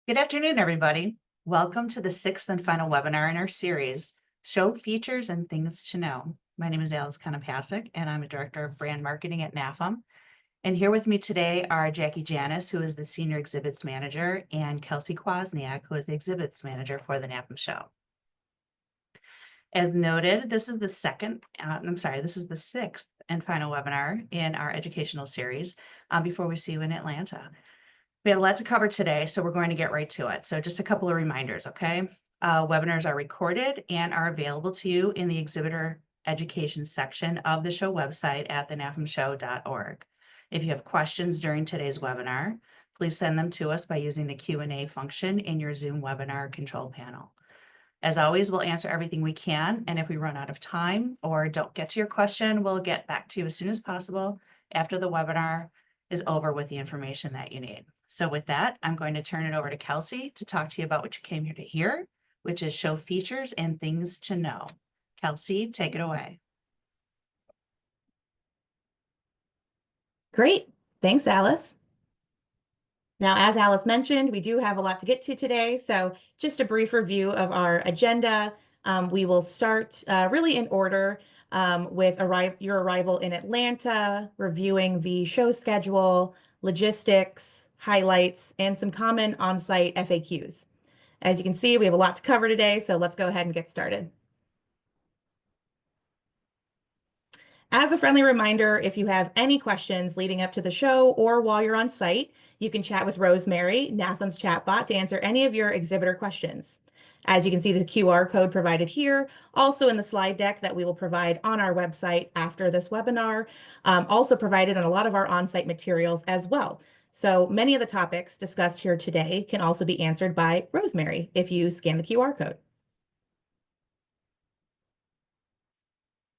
Good afternoon, everybody. Welcome to the sixth and final webinar in our series, Show Features and Things to Know. My name is Alice Konopasek, and I'm a Director of Brand Marketing at NAFEM. And here with me today are Jackie Janis, who is the Senior Exhibits Manager, and Kelsey Kwasniak, who is the Exhibits Manager for the NAFEM show. As noted, this is the sixth and final webinar in our educational series before we see you in Atlanta. We have a lot to cover today, so we're going to get right to it. So just a couple of reminders, okay? Webinars are recorded and are available to you in the Exhibitor Education section of the show website at thenafemshow.org. If you have questions during today's webinar, please send them to us by using the Q&A function in your Zoom webinar control panel. As always, we'll answer everything we can, and if we run out of time or don't get to your question, we'll get back to you as soon as possible after the webinar is over with the information that you need. So with that, I'm going to turn it over to Kelsey to talk to you about what you came here to hear, which is show features and things to know. Kelsey, take it away. Great. Thanks, Alice. Now, as Alice mentioned, we do have a lot to get to today. So just a brief review of our agenda. We will start really in order with your arrival in Atlanta, reviewing the show schedule, logistics, highlights, and some common on-site FAQs. As you can see, we have a lot to cover today, so let's go ahead and get started. As a friendly reminder, if you have any questions leading up to the show or while you're on site, you can chat with Rosemary, NAFEM's chatbot, to answer any of your exhibitor questions. As you can see, the QR code provided here, also in the slide deck that we will provide on our website after this webinar, also provided on a lot of our on-site materials as well. So many of the topics discussed here today can also be answered by Rosemary if you scan the QR code.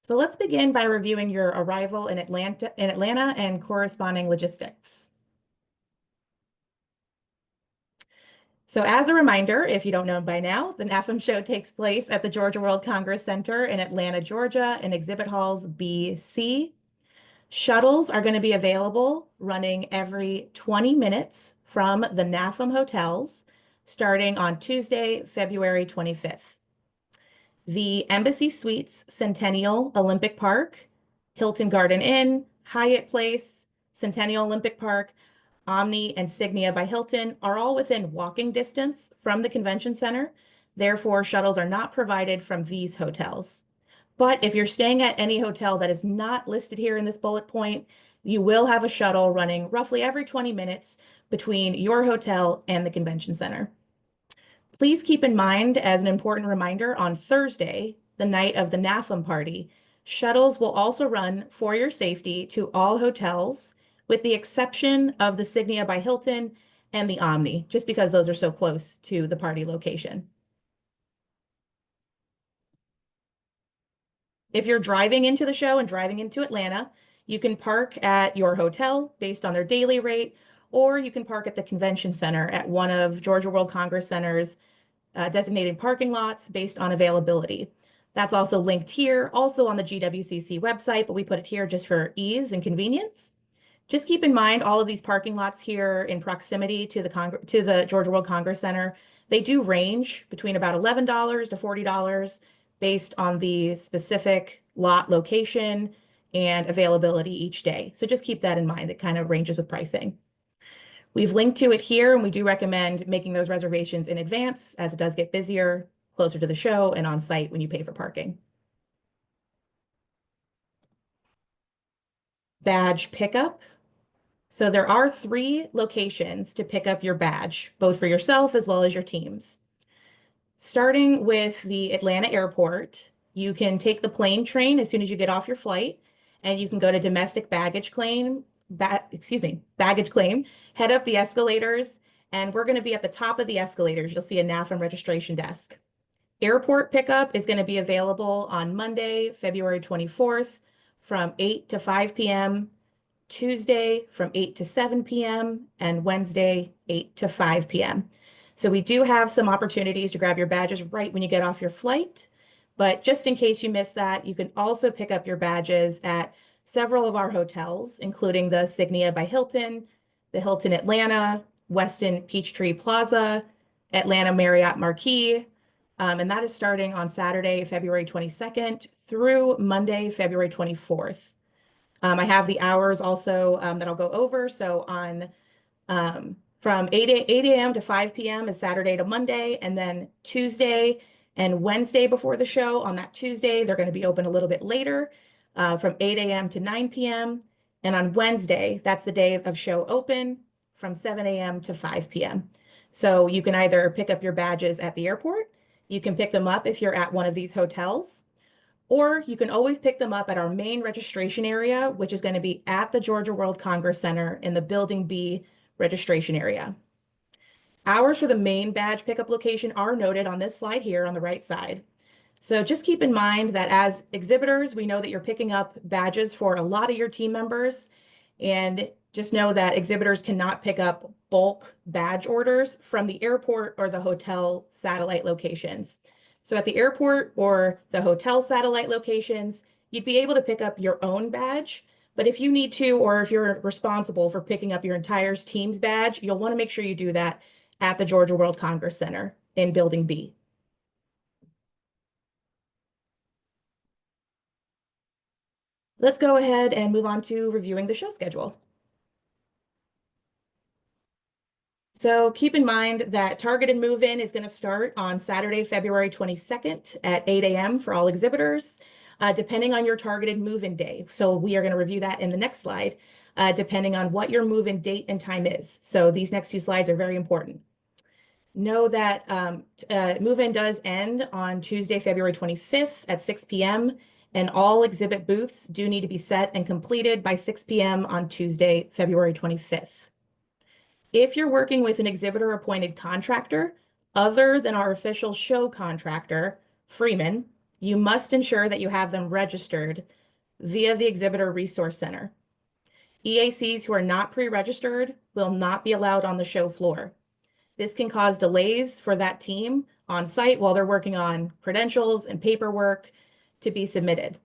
So let's begin by reviewing your arrival in Atlanta and corresponding logistics. So as a reminder, if you don't know by now, the NAFEM show takes place at the Georgia World Congress Center in Atlanta, Georgia, in Exhibit Halls B, C. Shuttles are going to be available running every 20 minutes from the NAFEM hotels, starting on Tuesday, February 25th. The Embassy Suites Centennial Olympic Park, Hilton Garden Inn, Hyatt Place, Centennial Olympic Park, Omni, and Signia by Hilton are all within walking distance from the convention center. Therefore, shuttles are not provided from these hotels. But if you're staying at any hotel that is not listed here in this bullet point, you will have a shuttle running roughly every 20 minutes between your hotel and the convention center. Please keep in mind, as an important reminder, on Thursday, the night of the NAFEM party, shuttles will also run for your safety to all hotels, with the exception of the Signia by Hilton and the Omni, just because those are so close to the party location. If you're driving into the show and driving into Atlanta, you can park at your hotel based on their daily rate, or you can park at the convention center at one of Georgia World Congress Center's designated parking lots based on availability. That's also linked here, also on the GWCC website, but we put it here just for ease and convenience. Just keep in mind all of these parking lots here in proximity to the Georgia World Congress Center. They do range between about $11 to $40 based on the specific lot location and availability each day. So just keep that in mind. It kind of ranges with pricing. We've linked to it here, and we do recommend making those reservations in advance as it does get busier closer to the show and on site when you pay for parking. Badge pickup. So there are 3 locations to pick up your badge, both for yourself as well as your teams. Starting with the Atlanta airport, you can take the plane train as soon as you get off your flight, and you can go to domestic baggage claim, head up the escalators, and we're going to be at the top of the escalators. You'll see a NAFEM registration desk. Airport pickup is going to be available on Monday, February 24th from 8 to 5 p.m., Tuesday from 8 to 7 p.m., and Wednesday, 8 to 5 p.m. So we do have some opportunities to grab your badges right when you get off your flight. But just in case you missed that, you can also pick up your badges at several of our hotels, including the Signia by Hilton, the Hilton Atlanta, Westin Peachtree Plaza, Atlanta Marriott Marquis, and that is starting on Saturday, February 22nd through Monday, February 24th. I have the hours also that I'll go over. So on from 8 a.m. to 5 p.m. is Saturday to Monday, and then Tuesday and Wednesday before the show. On that Tuesday, they're going to be open a little bit later, from 8 a.m. to 9 p.m. And on Wednesday, that's the day of show open from 7 a.m. to 5 p.m. So you can either pick up your badges at the airport, you can pick them up if you're at one of these hotels, or you can always pick them up at our main registration area, which is going to be at the Georgia World Congress Center in the Building B registration area. Hours for the main badge pickup location are noted on this slide here on the right side. So just keep in mind that as exhibitors, we know that you're picking up badges for a lot of your team members, and just know that exhibitors cannot pick up bulk badge orders from the airport or the hotel satellite locations. So at the airport or the hotel satellite locations, you'd be able to pick up your own badge. But if you need to, or if you're responsible for picking up your entire team's badge, you'll want to make sure you do that at the Georgia World Congress Center in Building B. Let's go ahead and move on to reviewing the show schedule. So keep in mind that targeted move-in is going to start on Saturday, February 22nd at 8 a.m. for all exhibitors, depending on your targeted move-in day. So we are going to review that in the next slide, depending on what your move-in date and time is. So these next two slides are very important. Know that move-in does end on Tuesday, February 25th at 6 p.m. and all exhibit booths do need to be set and completed by 6 p.m. on Tuesday, February 25th. If you're working with an exhibitor-appointed contractor other than our official show contractor, Freeman, you must ensure that you have them registered via the Exhibitor Resource Center. EACs who are not pre-registered will not be allowed on the show floor. This can cause delays for that team on site while they're working on credentials and paperwork to be submitted.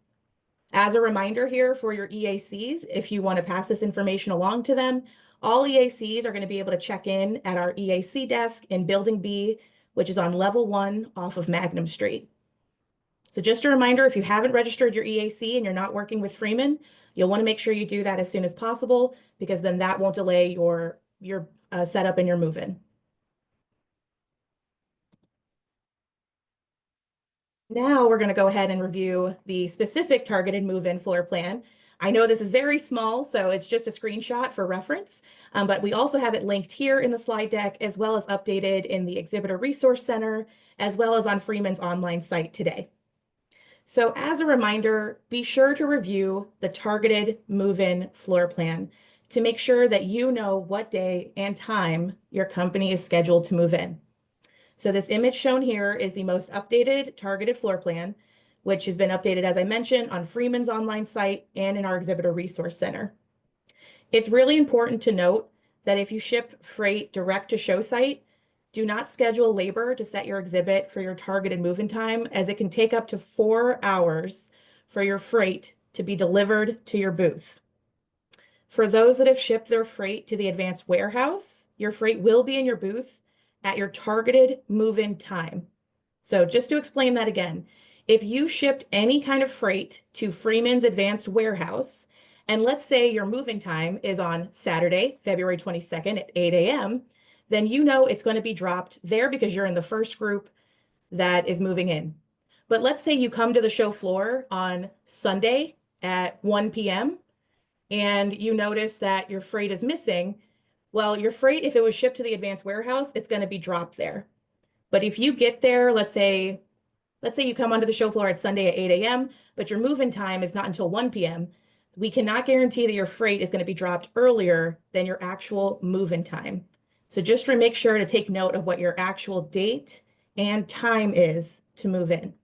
As a reminder here for your EACs, if you want to pass this information along to them, all EACs are going to be able to check in at our EAC desk in Building B, which is on level 1 off of Magnum Street. So just a reminder, if you haven't registered your EAC and you're not working with Freeman, you'll want to make sure you do that as soon as possible, because then that won't delay your setup and your move-in. Now we're going to go ahead and review the specific targeted move-in floor plan. I know this is very small, so it's just a screenshot for reference, but we also have it linked here in the slide deck, as well as updated in the Exhibitor Resource Center, as well as on Freeman's online site today. So as a reminder, be sure to review the targeted move-in floor plan to make sure that you know what day and time your company is scheduled to move in. So this image shown here is the most updated targeted floor plan, which has been updated, as I mentioned, on Freeman's online site and in our Exhibitor Resource Center. It's really important to note that if you ship freight direct to show site, do not schedule labor to set your exhibit for your targeted move-in time, as it can take up to 4 hours for your freight to be delivered to your booth. For those that have shipped their freight to the advanced warehouse, your freight will be in your booth at your targeted move-in time. So just to explain that again, if you shipped any kind of freight to Freeman's advanced warehouse, and let's say your move-in time is on Saturday, February 22nd at 8 a.m., then you know it's going to be dropped there because you're in the first group that is moving in. But let's say you come to the show floor on Sunday at 1 p.m. and you notice that your freight is missing. Well, your freight, if it was shipped to the advanced warehouse, it's going to be dropped there. But if you get there, let's say you come onto the show floor at Sunday at 8 a.m., but your move-in time is not until 1 p.m., we cannot guarantee that your freight is going to be dropped earlier than your actual move-in time. So just to make sure to take note of what your actual date and time is to move in.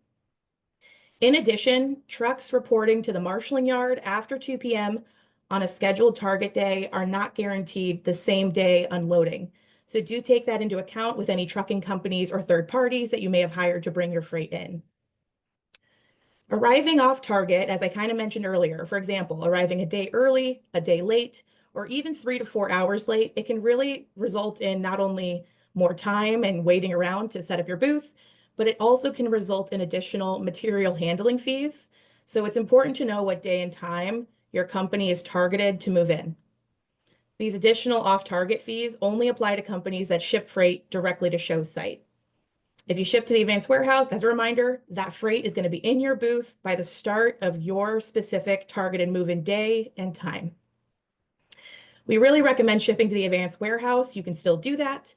In addition, trucks reporting to the marshaling yard after 2 p.m. on a scheduled target day are not guaranteed the same day unloading. So do take that into account with any trucking companies or third parties that you may have hired to bring your freight in. Arriving off target, as I kind of mentioned earlier, for example, arriving a day early, a day late, or even 3 to 4 hours late, it can really result in not only more time and waiting around to set up your booth, but it also can result in additional material handling fees. So it's important to know what day and time your company is targeted to move in. These additional off-target fees only apply to companies that ship freight directly to show site. If you ship to the advanced warehouse, as a reminder, that freight is going to be in your booth by the start of your specific targeted move-in day and time. We really recommend shipping to the advanced warehouse. You can still do that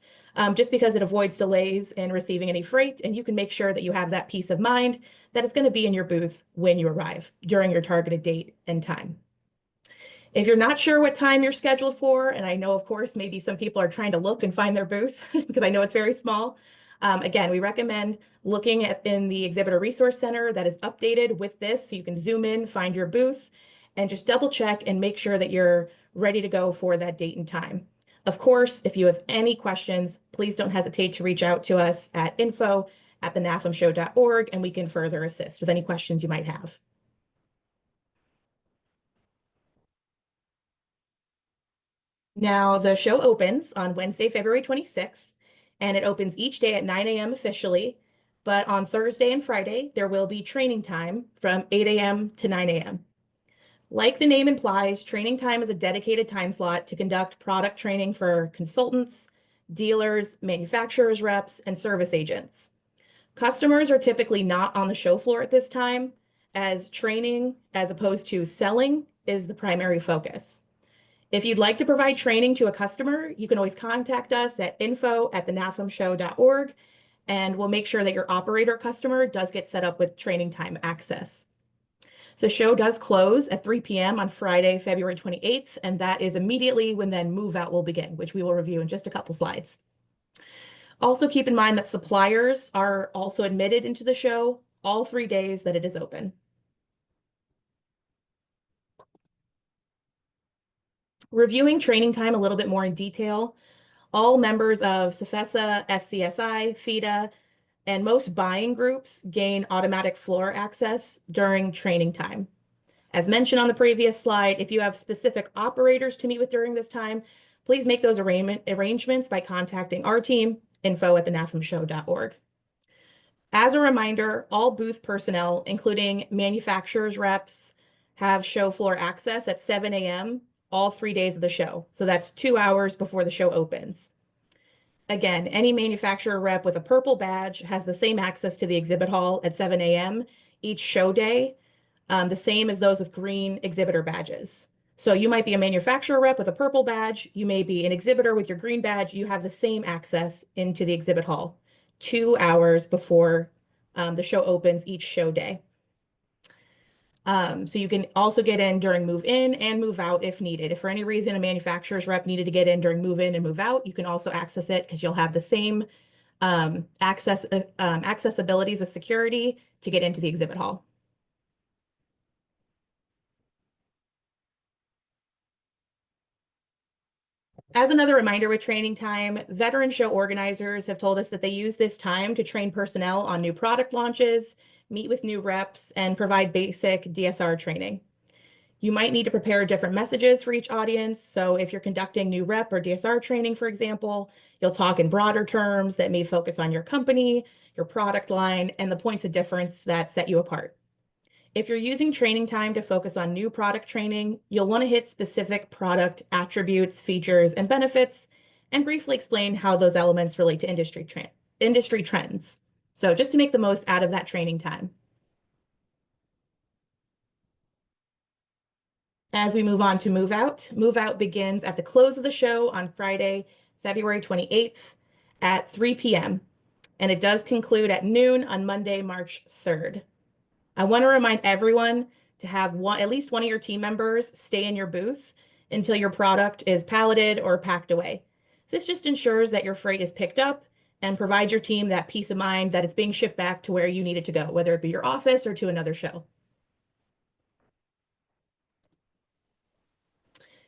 just because it avoids delays in receiving any freight, and you can make sure that you have that peace of mind that it's going to be in your booth when you arrive during your targeted date and time. If you're not sure what time you're scheduled for, and I know, of course, maybe some people are trying to look and find their booth because I know it's very small. Again, we recommend looking in the Exhibitor Resource Center that is updated with this so you can zoom in, find your booth, and just double check and make sure that you're ready to go for that date and time. Of course, if you have any questions, please don't hesitate to reach out to us at info@thenafemshow.org, and we can further assist with any questions you might have. Now, the show opens on Wednesday, February 26th, and it opens each day at 9 a.m. officially. But on Thursday and Friday, there will be training time from 8 a.m. to 9 a.m. Like the name implies, training time is a dedicated time slot to conduct product training for consultants, dealers, manufacturers reps, and service agents. Customers are typically not on the show floor at this time, as training, as opposed to selling, is the primary focus. If you'd like to provide training to a customer, you can always contact us at info@thenafemshow.org, and we'll make sure that your operator customer does get set up with training time access. The show does close at 3 p.m. on Friday, February 28th, and that is immediately when then move out will begin, which we will review in just a couple slides. Also keep in mind that suppliers are also admitted into the show all 3 days that it is open. Reviewing training time a little bit more in detail, all members of CFESA, FCSI, FIDA, and most buying groups gain automatic floor access during training time. As mentioned on the previous slide, if you have specific operators to meet with during this time, please make those arrangements by contacting our team, info@thenafemshow.org. As a reminder, all booth personnel, including manufacturers reps, have show floor access at 7 a.m. all 3 days of the show. So that's 2 hours before the show opens. Again, any manufacturer rep with a purple badge has the same access to the exhibit hall at 7 a.m. each show day, the same as those with green exhibitor badges. So you might be a manufacturer rep with a purple badge. You may be an exhibitor with your green badge. You have the same access into the exhibit hall 2 hours before the show opens each show day. So you can also get in during move in and move out if needed. If for any reason a manufacturer's rep needed to get in during move in and move out, you can also access it because you'll have the same accessibilities with security to get into the exhibit hall. As another reminder with training time, veteran show organizers have told us that they use this time to train personnel on new product launches, meet with new reps, and provide basic DSR training. You might need to prepare different messages for each audience. So if you're conducting new rep or DSR training, for example, you'll talk in broader terms that may focus on your company, your product line, and the points of difference that set you apart. If you're using training time to focus on new product training, you'll want to hit specific product attributes, features, and benefits, and briefly explain how those elements relate to industry trends. So just to make the most out of that training time. As we move on to move out begins at the close of the show on Friday, February 28th at 3 p.m. And it does conclude at noon on Monday, March 3rd. I want to remind everyone to have at least one of your team members stay in your booth until your product is palleted or packed away. This just ensures that your freight is picked up and provides your team that peace of mind that it's being shipped back to where you need it to go, whether it be your office or to another show.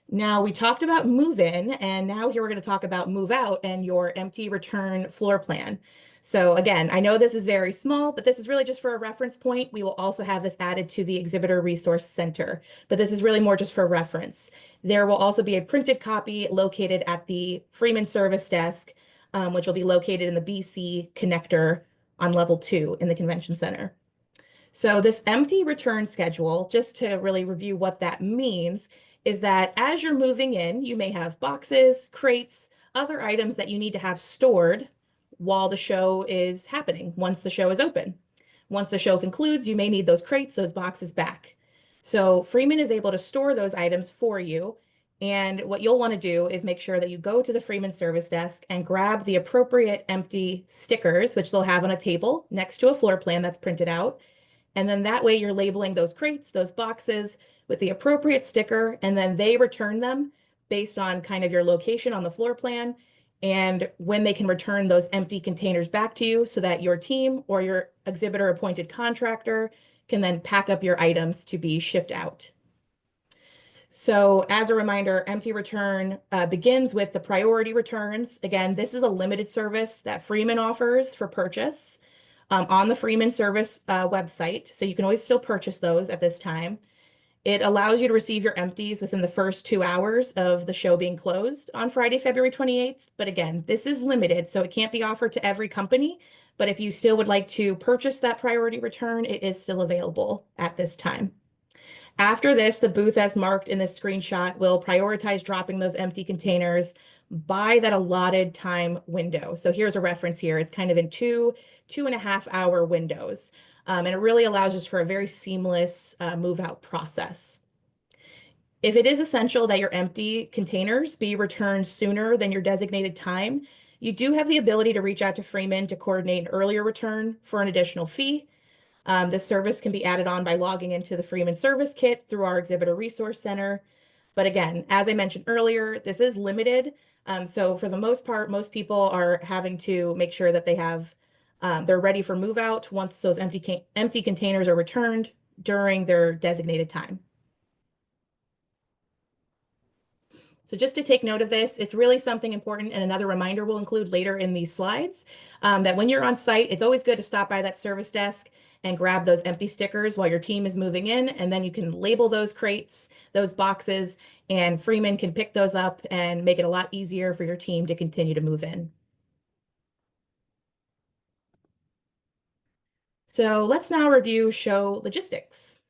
Now we talked about move in, and now here we're going to talk about move out and your empty return floor plan. So again, I know this is very small, but this is really just for a reference point. We will also have this added to the Exhibitor Resource Center, but this is really more just for reference. There will also be a printed copy located at the Freeman Service Desk which will be located in the BC connector on level 2 in the convention center. So this empty return schedule, just to really review what that means, is that as you're moving in, you may have boxes, crates, other items that you need to have stored while the show is happening, once the show is open. Once the show concludes, you may need those crates, those boxes back. So Freeman is able to store those items for you. And what you'll want to do is make sure that you go to the Freeman service desk and grab the appropriate empty stickers, which they'll have on a table next to a floor plan that's printed out. And then that way you're labeling those crates, those boxes with the appropriate sticker, and then they return them based on kind of your location on the floor plan and when they can return those empty containers back to you so that your team or your exhibitor appointed contractor can then pack up your items to be shipped out. So as a reminder, empty return begins with the priority returns. Again, this is a limited service that Freeman offers for purchase on the Freeman service website. So you can always still purchase those at this time. It allows you to receive your empties within the first 2 hours of the show being closed on Friday, February 28th. But again, this is limited, so it can't be offered to every company. But if you still would like to purchase that priority return, it is still available at this time. After this, the booth as marked in this screenshot will prioritize dropping those empty containers by that allotted time window. So here's a reference here. It's kind of in 2.5 hour windows. And it really allows us for a very seamless move out process. If it is essential that your empty containers be returned sooner than your designated time, you do have the ability to reach out to Freeman to coordinate an earlier return for an additional fee. This service can be added on by logging into the Freeman Service Kit through our Exhibitor Resource Center. But again, as I mentioned earlier, this is limited. So for the most part, most people are having to make sure that they're ready for move out once those empty containers are returned during their designated time. So just to take note of this, it's really something important, and another reminder we'll include later in these slides, that when you're on site, it's always good to stop by that service desk and grab those empty stickers while your team is moving in, and then you can label those crates, those boxes, and Freeman can pick those up and make it a lot easier for your team to continue to move in. So let's now review show logistics.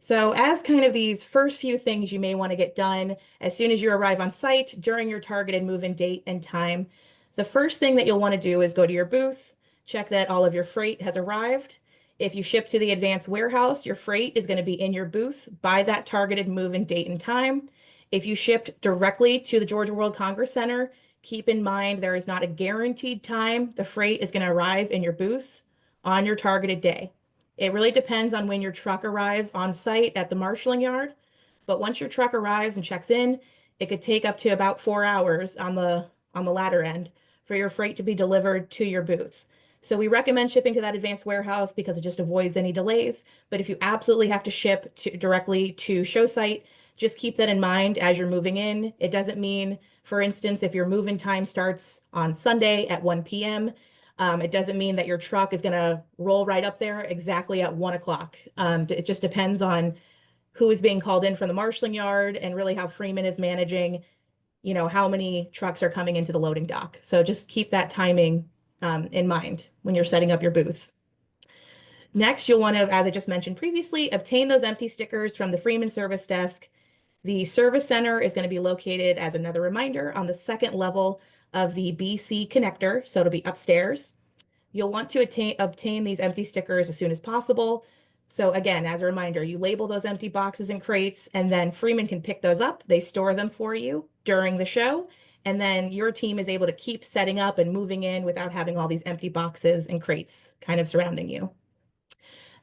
So as kind of these first few things you may want to get done as soon as you arrive on site during your targeted move-in date and time, the first thing that you'll want to do is go to your booth, check that all of your freight has arrived. If you ship to the advanced warehouse, your freight is going to be in your booth by that targeted move-in date and time. If you shipped directly to the Georgia World Congress Center, keep in mind there is not a guaranteed time the freight is going to arrive in your booth on your targeted day. It really depends on when your truck arrives on site at the marshaling yard. But once your truck arrives and checks in, it could take up to about 4 hours on the latter end for your freight to be delivered to your booth. So we recommend shipping to that advanced warehouse because it just avoids any delays. But if you absolutely have to ship directly to show site, just keep that in mind as you're moving in. It doesn't mean, for instance, if your move-in time starts on Sunday at 1 p.m., it doesn't mean that your truck is going to roll right up there exactly at 1 o'clock. It just depends on who is being called in from the marshaling yard and really how Freeman is managing, how many trucks are coming into the loading dock. So just keep that timing in mind when you're setting up your booth. Next, you'll want to, as I just mentioned previously, obtain those empty stickers from the Freeman service desk. The service center is going to be located, as another reminder, on the second level of the BC connector, so it'll be upstairs. You'll want to obtain these empty stickers as soon as possible. So again, as a reminder, you label those empty boxes and crates, and then Freeman can pick those up. They store them for you during the show, and then your team is able to keep setting up and moving in without having all these empty boxes and crates kind of surrounding you.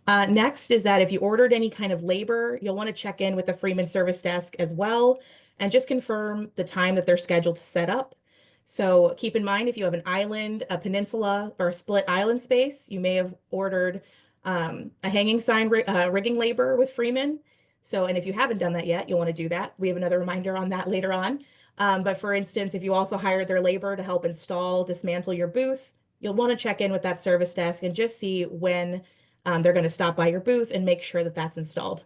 Next is that if you ordered any kind of labor, you'll want to check in with the Freeman service desk as well and just confirm the time that they're scheduled to set up. So keep in mind, if you have an island, a peninsula, or a split island space, you may have ordered a hanging sign rigging labor with Freeman. So, and if you haven't done that yet, you'll want to do that. We have another reminder on that later on. But for instance, if you also hired their labor to help install, dismantle your booth, you'll want to check in with that service desk and just see when they're going to stop by your booth and make sure that that's installed.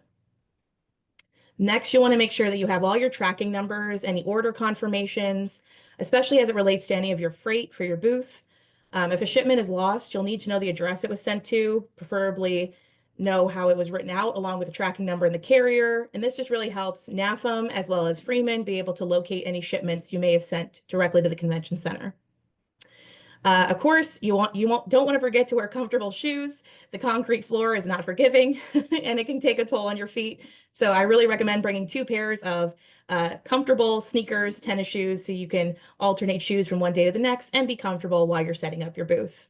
Next, you'll want to make sure that you have all your tracking numbers, any order confirmations, especially as it relates to any of your freight for your booth. If a shipment is lost, you'll need to know the address it was sent to, preferably know how it was written out along with the tracking number and the carrier. And this just really helps NAFEM as well as Freeman be able to locate any shipments you may have sent directly to the convention center. Of course, don't want to forget to wear comfortable shoes. The concrete floor is not forgiving and it can take a toll on your feet. So I really recommend bringing 2 pairs of comfortable sneakers, tennis shoes, so you can alternate shoes from one day to the next and be comfortable while you're setting up your booth.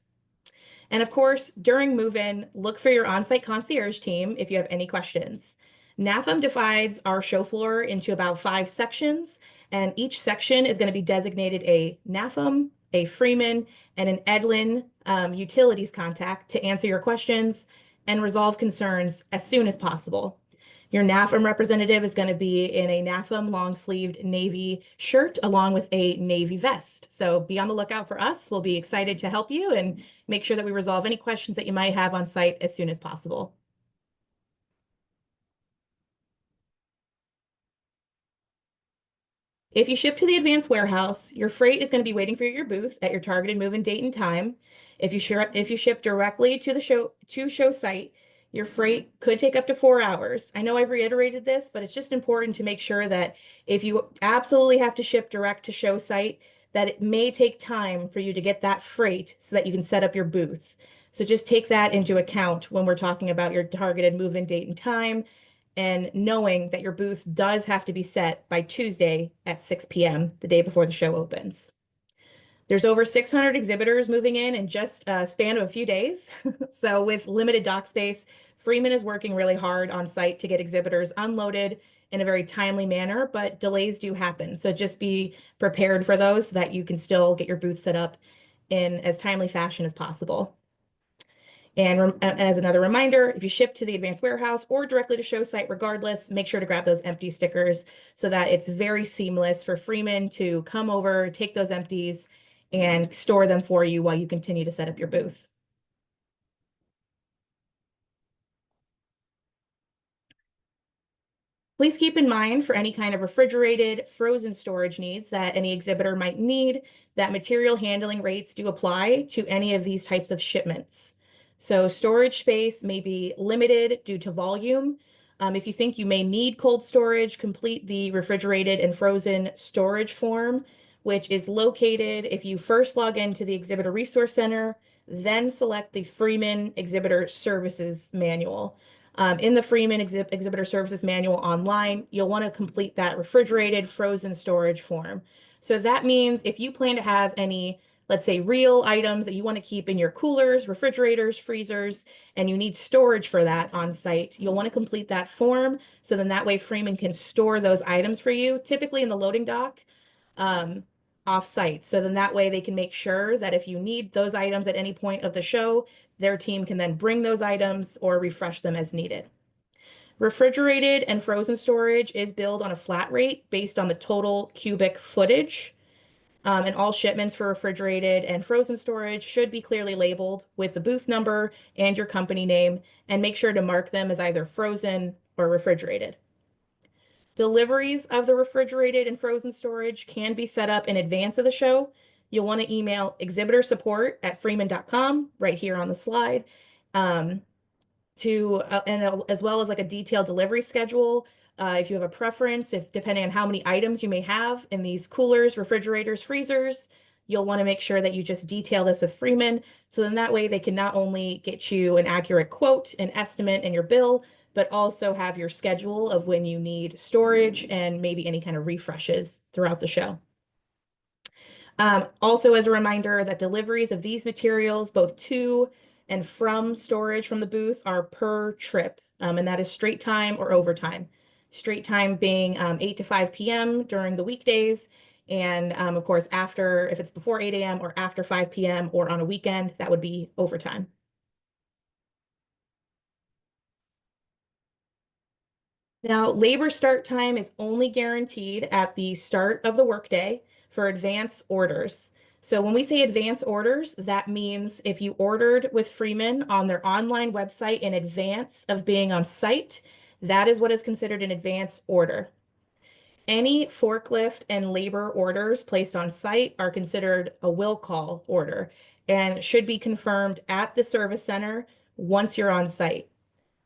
And of course, during move-in, look for your on-site concierge team if you have any questions. NAFEM divides our show floor into about 5 sections, and each section is going to be designated a NAFEM, a Freeman, and an Edlin utilities contact to answer your questions and resolve concerns as soon as possible. Your NAFEM representative is going to be in a NAFEM long-sleeved navy shirt along with a navy vest. So be on the lookout for us. We'll be excited to help you and make sure that we resolve any questions that you might have on site as soon as possible. If you ship to the advanced warehouse, your freight is going to be waiting for your booth at your targeted move-in date and time. If you ship directly to the show site, your freight could take up to 4 hours. I know I've reiterated this, but it's just important to make sure that if you absolutely have to ship direct to show site, that it may take time for you to get that freight so that you can set up your booth. So just take that into account when we're talking about your targeted move-in date and time, and knowing that your booth does have to be set by Tuesday at 6 p.m., the day before the show opens. There's over 600 exhibitors moving in just a span of a few days. So with limited dock space, Freeman is working really hard on site to get exhibitors unloaded in a very timely manner, but delays do happen. So just be prepared for those so that you can still get your booth set up in as timely fashion as possible. And as another reminder, if you ship to the advanced warehouse or directly to show site, regardless, make sure to grab those empty stickers so that it's very seamless for Freeman to come over, take those empties, and store them for you while you continue to set up your booth. Please keep in mind for any kind of refrigerated, frozen storage needs that any exhibitor might need, that material handling rates do apply to any of these types of shipments. So storage space may be limited due to volume. If you think you may need cold storage, complete the refrigerated and frozen storage form, which is located if you first log into the Exhibitor Resource Center, then select the Freeman Exhibitor Services Manual. In the Freeman Exhibitor Services Manual online, you'll want to complete that refrigerated frozen storage form. So that means if you plan to have any, let's say, real items that you want to keep in your coolers, refrigerators, freezers, and you need storage for that on site, you'll want to complete that form. So then that way Freeman can store those items for you, typically in the loading dock, off site. So then that way they can make sure that if you need those items at any point of the show, their team can then bring those items or refresh them as needed. Refrigerated and frozen storage is billed on a flat rate based on the total cubic footage. And all shipments for refrigerated and frozen storage should be clearly labeled with the booth number and your company name, and make sure to mark them as either frozen or refrigerated. Deliveries of the refrigerated and frozen storage can be set up in advance of the show. You'll want to email exhibitorsupport@freeman.com right here on the slide, and as well as like a detailed delivery schedule. If you have a preference, if depending on how many items you may have in these coolers, refrigerators, freezers, you'll want to make sure that you just detail this with Freeman. So then that way they can not only get you an accurate quote, an estimate, and your bill, but also have your schedule of when you need storage and maybe any kind of refreshes throughout the show. Also, as a reminder that deliveries of these materials, both to and from storage from the booth, are per trip, and that is straight time or overtime. Straight time being 8 to 5 p.m. during the weekdays, and of course, if it's before 8 a.m. or after 5 p.m. or on a weekend, that would be overtime. Now, labor start time is only guaranteed at the start of the workday for advance orders. So when we say advance orders, that means if you ordered with Freeman on their online website in advance of being on site, That is what is considered an advance order. Any forklift and labor orders placed on site are considered a will call order and should be confirmed at the service center once you're on site.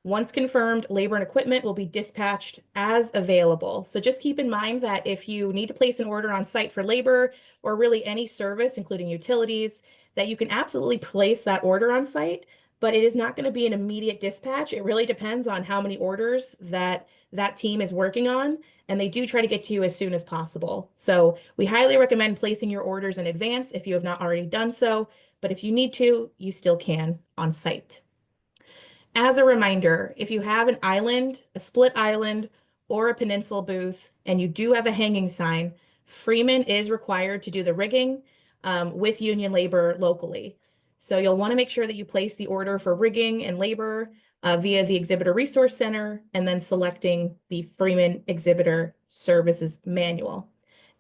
Once confirmed, labor and equipment will be dispatched as available. So just keep in mind that if you need to place an order on site for labor or really any service, including utilities, that you can absolutely place that order on site, but it is not going to be an immediate dispatch. It really depends on how many orders that team is working on, and they do try to get to you as soon as possible. So we highly recommend placing your orders in advance if you have not already done so, but if you need to, you still can on site. As a reminder, if you have an island, a split island, or a peninsula booth, and you do have a hanging sign, Freeman is required to do the rigging with union labor locally. So you'll want to make sure that you place the order for rigging and labor via the Exhibitor Resource Center and then selecting the Freeman Exhibitor Services Manual.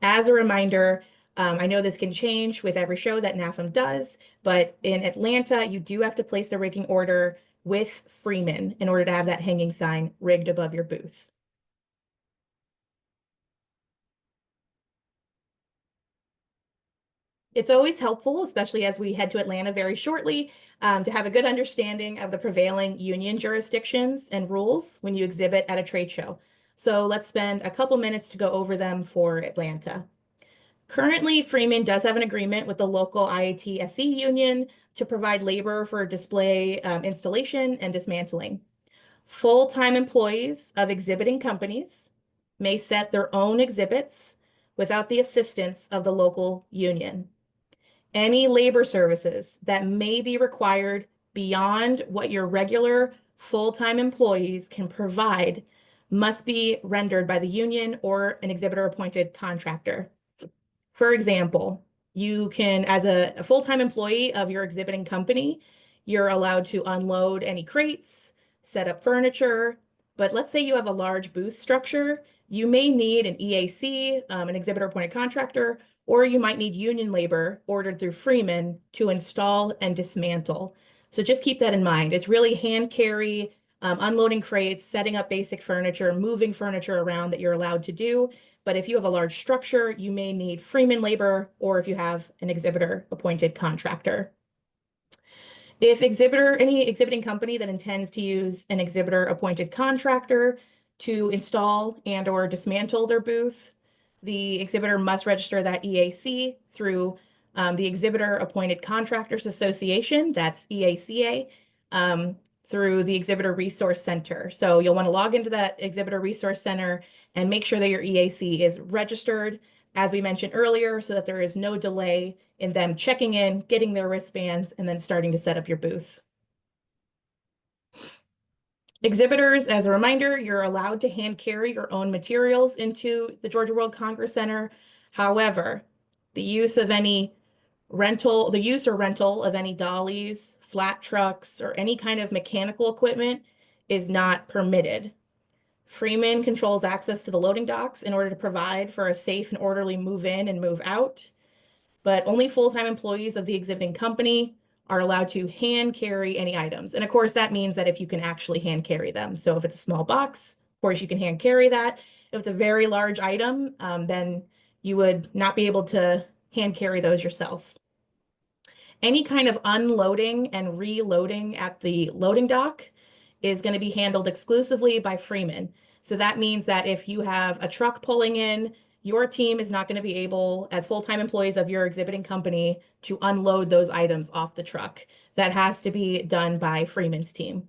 As a reminder, I know this can change with every show that NAFEM does, but in Atlanta, you do have to place the rigging order with Freeman in order to have that hanging sign rigged above your booth. It's always helpful, especially as we head to Atlanta very shortly, to have a good understanding of the prevailing union jurisdictions and rules when you exhibit at a trade show. So let's spend a couple minutes to go over them for Atlanta. Currently, Freeman does have an agreement with the local IATSE union to provide labor for display installation and dismantling. Full-time employees of exhibiting companies may set their own exhibits without the assistance of the local union. Any labor services that may be required beyond what your regular full-time employees can provide must be rendered by the union or an exhibitor-appointed contractor. For example, you can, as a full-time employee of your exhibiting company, you're allowed to unload any crates, set up furniture, but let's say you have a large booth structure, you may need an EAC, an exhibitor-appointed contractor, or you might need union labor ordered through Freeman to install and dismantle. So just keep that in mind. It's really hand carry, unloading crates, setting up basic furniture, moving furniture around that you're allowed to do. But if you have a large structure, you may need Freeman labor, or if you have an exhibitor appointed contractor. If any exhibiting company that intends to use an exhibitor appointed contractor to install and or dismantle their booth, the exhibitor must register that EAC through the Exhibitor Appointed Contractors Association, that's EACA, through the Exhibitor Resource Center. So you'll want to log into that Exhibitor Resource Center and make sure that your EAC is registered, as we mentioned earlier, so that there is no delay in them checking in, getting their wristbands, and then starting to set up your booth. Exhibitors, as a reminder, you're allowed to hand carry your own materials into the Georgia World Congress Center. However, the use or rental of any dollies, flat trucks, or any kind of mechanical equipment is not permitted. Freeman controls access to the loading docks in order to provide for a safe and orderly move in and move out, but only full-time employees of the exhibiting company are allowed to hand carry any items. And of course, that means that if you can actually hand carry them. So if it's a small box, of course, you can hand carry that. If it's a very large item, then you would not be able to hand carry those yourself. Any kind of unloading and reloading at the loading dock is going to be handled exclusively by Freeman. So that means that if you have a truck pulling in, your team is not going to be able, as full-time employees of your exhibiting company, to unload those items off the truck. That has to be done by Freeman's team.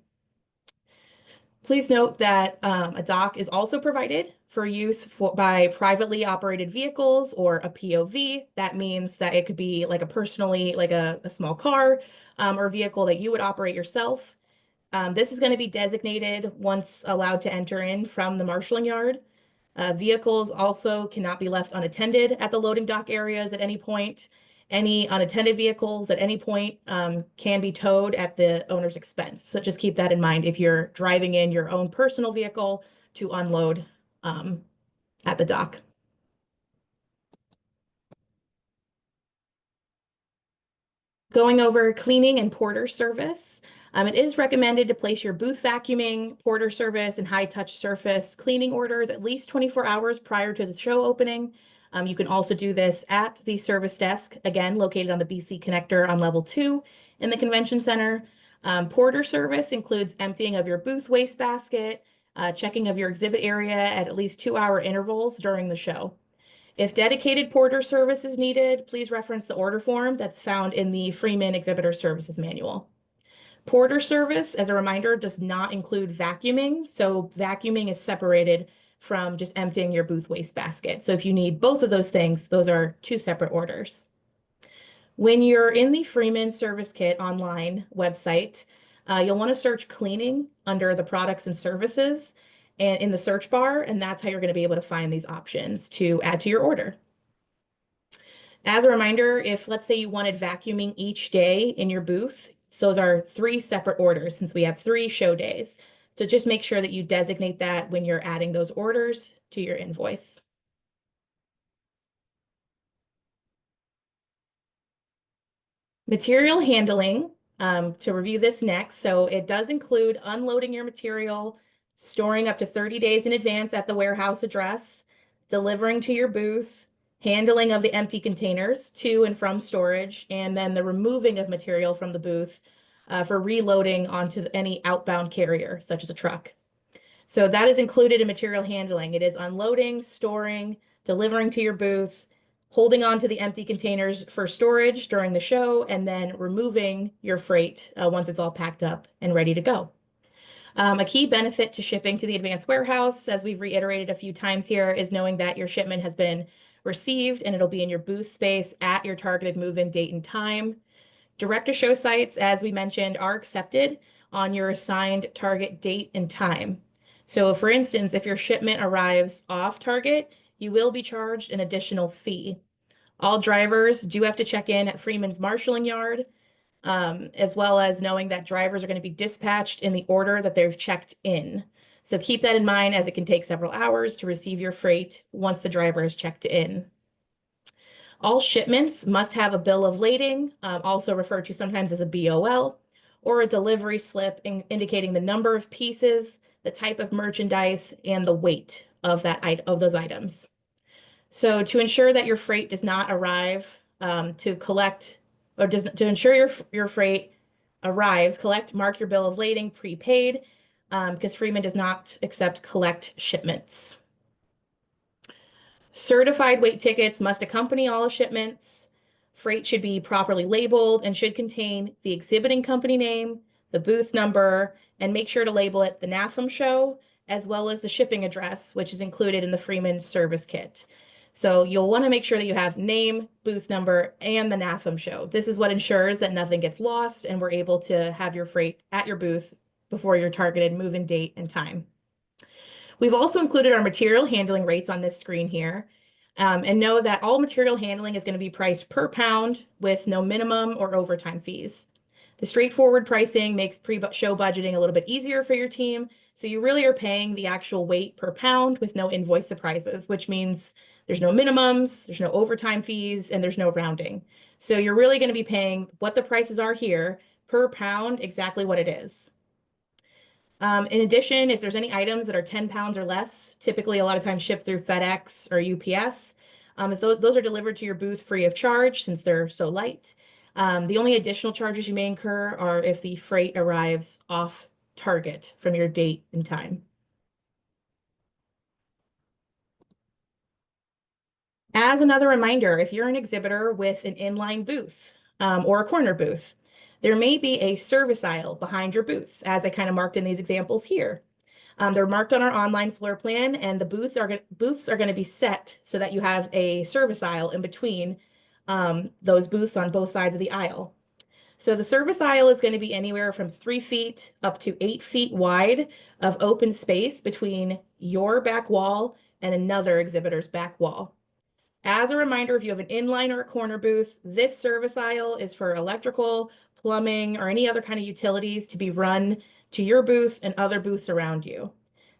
Please note that a dock is also provided for use by privately operated vehicles or a POV. That means that it could be like a small car or vehicle that you would operate yourself. This is going to be designated once allowed to enter in from the marshaling yard. Vehicles also cannot be left unattended at the loading dock areas at any point. Any unattended vehicles at any point can be towed at the owner's expense. So just keep that in mind if you're driving in your own personal vehicle to unload at the dock. Going over cleaning and porter service. It is recommended to place your booth vacuuming, porter service, and high-touch surface cleaning orders at least 24 hours prior to the show opening. You can also do this at the service desk, again, located on the BC connector on level 2 in the convention center. Porter service includes emptying of your booth wastebasket, checking of your exhibit area at least 2-hour intervals during the show. If dedicated porter service is needed, please reference the order form that's found in the Freeman Exhibitor Services Manual. Porter service, as a reminder, does not include vacuuming. So vacuuming is separated from just emptying your booth wastebasket. So if you need both of those things, those are two separate orders. When you're in the Freeman Service Kit online website, you'll want to search cleaning under the products and services and in the search bar, and that's how you're going to be able to find these options to add to your order. As a reminder, if let's say you wanted vacuuming each day in your booth, those are 3 separate orders since we have 3 show days. So just make sure that you designate that when you're adding those orders to your invoice. Material handling, to review this next. So it does include unloading your material, storing up to 30 days in advance at the warehouse address, delivering to your booth, handling of the empty containers to and from storage, and then the removing of material from the booth for reloading onto any outbound carrier, such as a truck. So that is included in material handling. It is unloading, storing, delivering to your booth, holding on to the empty containers for storage during the show, and then removing your freight once it's all packed up and ready to go. A key benefit to shipping to the advanced warehouse, as we've reiterated a few times here, is knowing that your shipment has been received and it'll be in your booth space at your targeted move-in date and time. Direct-to-show sites, as we mentioned, are accepted on your assigned target date and time. So for instance, if your shipment arrives off target, you will be charged an additional fee. All drivers do have to check in at Freeman's Marshalling Yard, as well as knowing that drivers are going to be dispatched in the order that they've checked in. So keep that in mind, as it can take several hours to receive your freight once the driver is checked in. All shipments must have a bill of lading, also referred to sometimes as a BOL, or a delivery slip indicating the number of pieces, the type of merchandise, and the weight of those items. So to ensure that your freight does not arrive to ensure your freight arrives, mark your bill of lading prepaid, because Freeman does not accept collect shipments. Certified weight tickets must accompany all shipments. Freight should be properly labeled and should contain the exhibiting company name, the booth number, and make sure to label it the NAFEM show, as well as the shipping address, which is included in the Freeman service kit. So you'll want to make sure that you have name, booth number, and the NAFEM show. This is what ensures that nothing gets lost and we're able to have your freight at your booth before your targeted move-in date and time. We've also included our material handling rates on this screen here, and know that all material handling is going to be priced per pound with no minimum or overtime fees. The straightforward pricing makes pre-show budgeting a little bit easier for your team, so you really are paying the actual weight per pound with no invoice surprises, which means there's no minimums, there's no overtime fees, and there's no rounding. So you're really going to be paying what the prices are here per pound, exactly what it is. In addition, if there's any items that are 10 pounds or less, typically a lot of times shipped through FedEx or UPS, if those are delivered to your booth free of charge since they're so light. The only additional charges you may incur are if the freight arrives off target from your date and time. As another reminder, if you're an exhibitor with an inline booth or a corner booth, there may be a service aisle behind your booth, as I kind of marked in these examples here. They're marked on our online floor plan, and the booths are going to be set so that you have a service aisle in between those booths on both sides of the aisle. So the service aisle is going to be anywhere from 3 feet up to 8 feet wide of open space between your back wall and another exhibitor's back wall. As a reminder, if you have an inline or a corner booth, this service aisle is for electrical, plumbing, or any other kind of utilities to be run to your booth and other booths around you.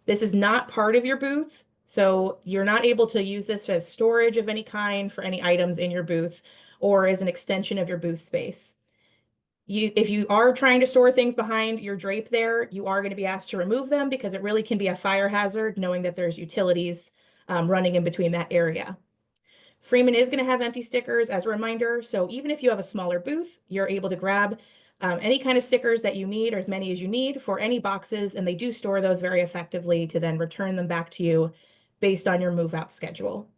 This is not part of your booth, so you're not able to use this as storage of any kind for any items in your booth or as an extension of your booth space. If you are trying to store things behind your drape there, you are going to be asked to remove them because it really can be a fire hazard knowing that there's utilities running in between that area. Freeman is going to have empty stickers as a reminder. So even if you have a smaller booth, you're able to grab any kind of stickers that you need or as many as you need for any boxes. And they do store those very effectively to then return them back to you based on your move out schedule.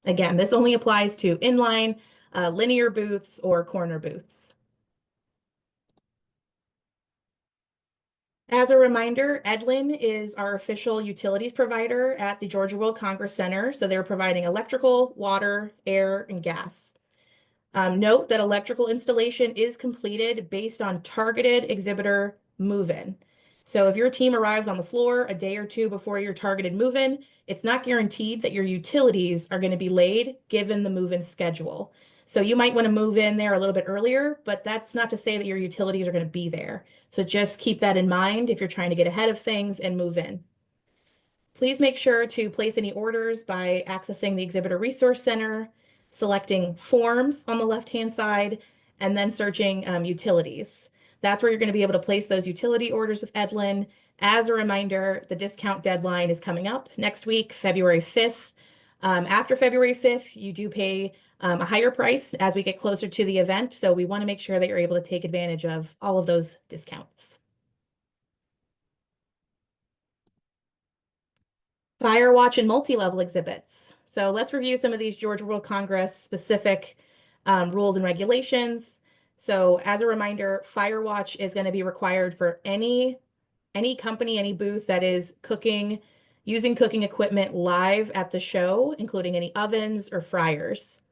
Again, this only applies to inline, linear booths or corner booths. As a reminder, Edlin is our official utilities provider at the Georgia World Congress Center. So they're providing electrical, water, air, and gas. Note that electrical installation is completed based on targeted exhibitor move-in. So if your team arrives on the floor a day or two before your targeted move-in, it's not guaranteed that your utilities are going to be laid given the move-in schedule. So you might want to move in there a little bit earlier, but that's not to say that your utilities are going to be there. So just keep that in mind if you're trying to get ahead of things and move in. Please make sure to place any orders by accessing the Exhibitor Resource Center, selecting Forms on the left-hand side, and then searching Utilities. That's where you're going to be able to place those utility orders with Edlin. As a reminder, the discount deadline is coming up next week, February 5th. After February 5th, you do pay a higher price as we get closer to the event. So we want to make sure that you're able to take advantage of all of those discounts. Firewatch and multi-level exhibits. So let's review some of these Georgia World Congress specific rules and regulations. So as a reminder, Firewatch is going to be required for any company, any booth that is using cooking equipment live at the show, including any ovens or fryers.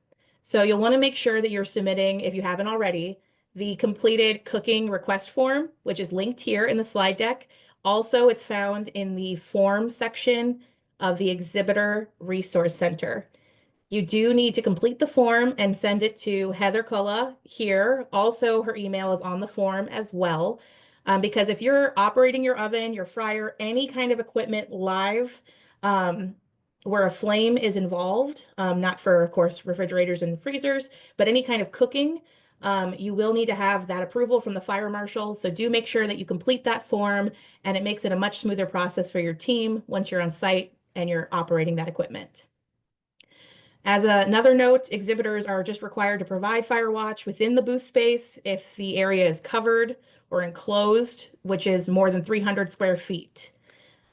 So you'll want to make sure that you're submitting, if you haven't already, the completed cooking request form, which is linked here in the slide deck. Also, it's found in the form section of the Exhibitor Resource Center. You do need to complete the form and send it to Heather Culla here. Also, her email is on the form as well. Because if you're operating your oven, your fryer, any kind of equipment live, where a flame is involved, not for, of course, refrigerators and freezers, but any kind of cooking, you will need to have that approval from the fire marshal. So do make sure that you complete that form, and it makes it a much smoother process for your team once you're on site and you're operating that equipment. As another note, exhibitors are just required to provide Firewatch within the booth space if the area is covered or enclosed, which is more than 300 square feet.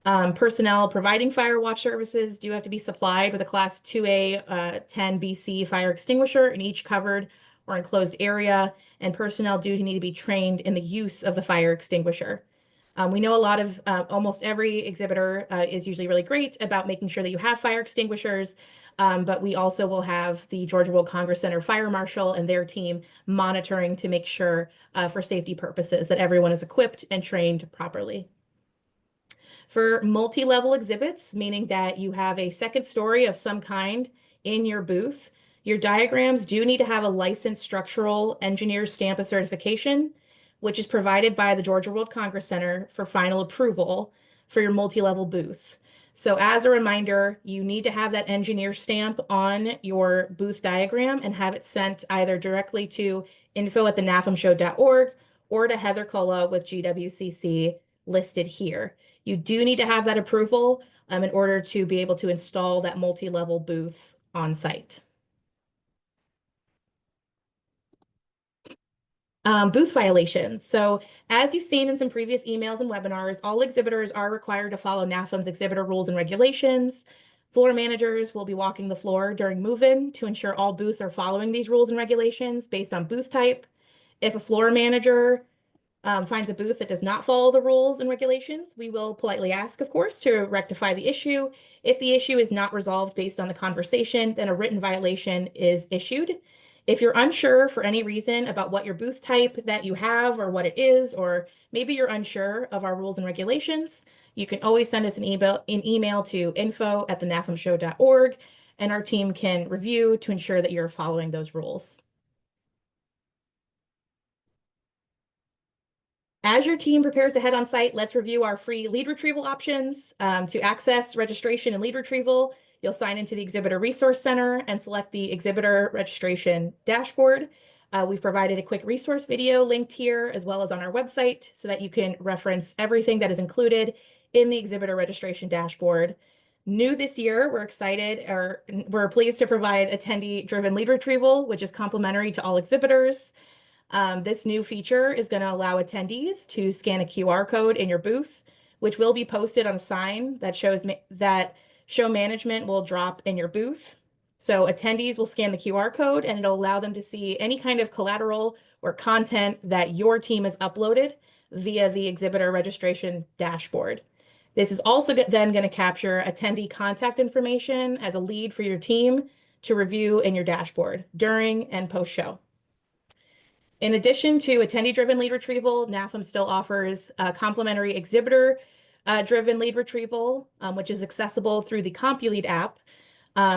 Personnel providing Firewatch services do have to be supplied with a Class 2A 10 BC fire extinguisher in each covered or enclosed area, and personnel do need to be trained in the use of the fire extinguisher. We know a lot of almost every exhibitor is usually really great about making sure that you have fire extinguishers, but we also will have the Georgia World Congress Center Fire Marshal and their team monitoring to make sure for safety purposes that everyone is equipped and trained properly. For multi-level exhibits, meaning that you have a second story of some kind in your booth, your diagrams do need to have a licensed structural engineer stamp of certification, which is provided by the Georgia World Congress Center for final approval for your multi-level booth. So as a reminder, you need to have that engineer stamp on your booth diagram and have it sent either directly to info@thenafemshow.org or to Heather Culla with GWCC listed here. You do need to have that approval in order to be able to install that multi-level booth on site. Booth violations. So as you've seen in some previous emails and webinars, all exhibitors are required to follow NAFEM's exhibitor rules and regulations. Floor managers will be walking the floor during move-in to ensure all booths are following these rules and regulations based on booth type. If a floor manager finds a booth that does not follow the rules and regulations, we will politely ask, of course, to rectify the issue. If the issue is not resolved based on the conversation, then a written violation is issued. If you're unsure for any reason about what your booth type that you have or what it is, or maybe you're unsure of our rules and regulations, you can always send us an email to info@thenafemshow.org, and our team can review to ensure that you're following those rules. As your team prepares to head on site, let's review our free lead retrieval options. To access registration and lead retrieval, you'll sign into the Exhibitor Resource Center and select the Exhibitor Registration dashboard. We've provided a quick resource video linked here as well as on our website so that you can reference everything that is included in the exhibitor registration dashboard. New this year, we're pleased to provide attendee-driven lead retrieval, which is complimentary to all exhibitors. This new feature is going to allow attendees to scan a QR code in your booth, which will be posted on a sign that shows that show management will drop in your booth. So attendees will scan the QR code and it'll allow them to see any kind of collateral or content that your team has uploaded via the exhibitor registration dashboard. This is also then going to capture attendee contact information as a lead for your team to review in your dashboard during and post-show. In addition to attendee-driven lead retrieval, NAFEM still offers complimentary exhibitor-driven lead retrieval, which is accessible through the CompuLead app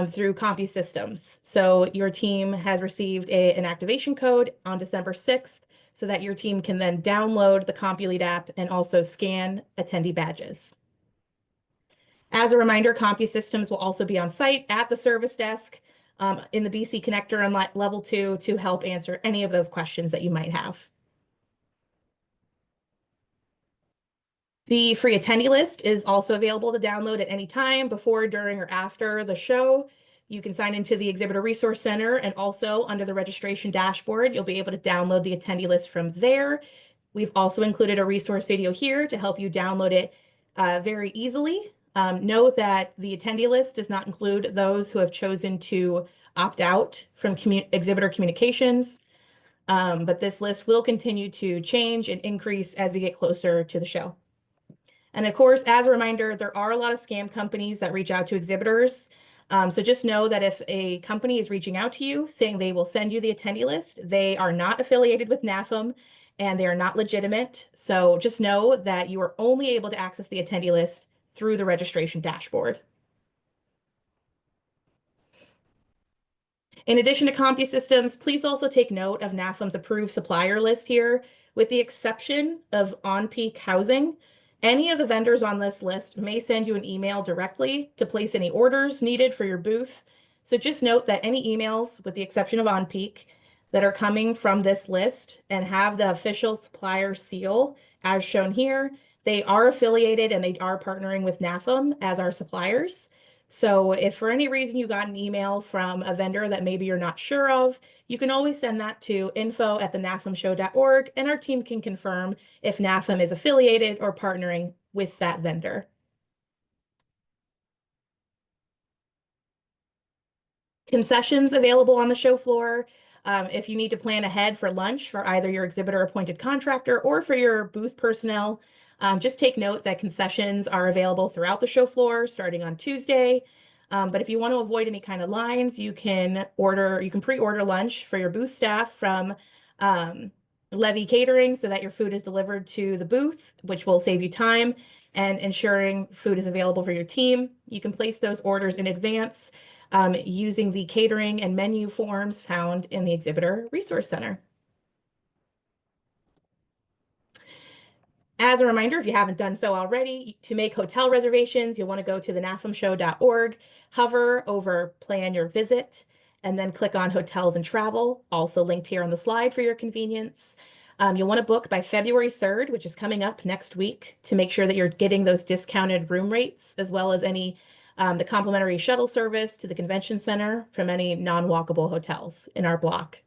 through CompuSystems. So your team has received an activation code on December 6th so that your team can then download the CompuLead app and also scan attendee badges. As a reminder, CompuSystems will also be on site at the service desk in the BC connector on level 2 to help answer any of those questions that you might have. The free attendee list is also available to download at any time before, during, or after the show. You can sign into the Exhibitor Resource Center, and also under the registration dashboard, you'll be able to download the attendee list from there. We've also included a resource video here to help you download it very easily. Note that the attendee list does not include those who have chosen to opt out from exhibitor communications, but this list will continue to change and increase as we get closer to the show. And of course, as a reminder, there are a lot of scam companies that reach out to exhibitors. So just know that if a company is reaching out to you saying they will send you the attendee list, they are not affiliated with NAFEM and they are not legitimate. So just know that you are only able to access the attendee list through the registration dashboard. In addition to CompuSystems, please also take note of NAFEM's approved supplier list here. With the exception of on-peak housing, any of the vendors on this list may send you an email directly to place any orders needed for your booth. So just note that any emails, with the exception of on-peak, that are coming from this list and have the official supplier seal, as shown here, they are affiliated and they are partnering with NAFEM as our suppliers. So if for any reason you got an email from a vendor that maybe you're not sure of, you can always send that to info@thenafemshow.org and our team can confirm if NAFEM is affiliated or partnering with that vendor. Concessions available on the show floor. If you need to plan ahead for lunch for either your exhibitor appointed contractor or for your booth personnel, just take note that concessions are available throughout the show floor starting on Tuesday. But if you want to avoid any kind of lines, you can pre-order lunch for your booth staff from Levy Catering so that your food is delivered to the booth, which will save you time and ensuring food is available for your team. You can place those orders in advance using the catering and menu forms found in the Exhibitor Resource Center. As a reminder, if you haven't done so already, to make hotel reservations, you'll want to go to thenafemshow.org, hover over Plan Your Visit, and then click on Hotels and Travel, also linked here on the slide for your convenience. You'll want to book by February 3rd, which is coming up next week, to make sure that you're getting those discounted room rates, as well as the complimentary shuttle service to the convention center from any non-walkable hotels in our block.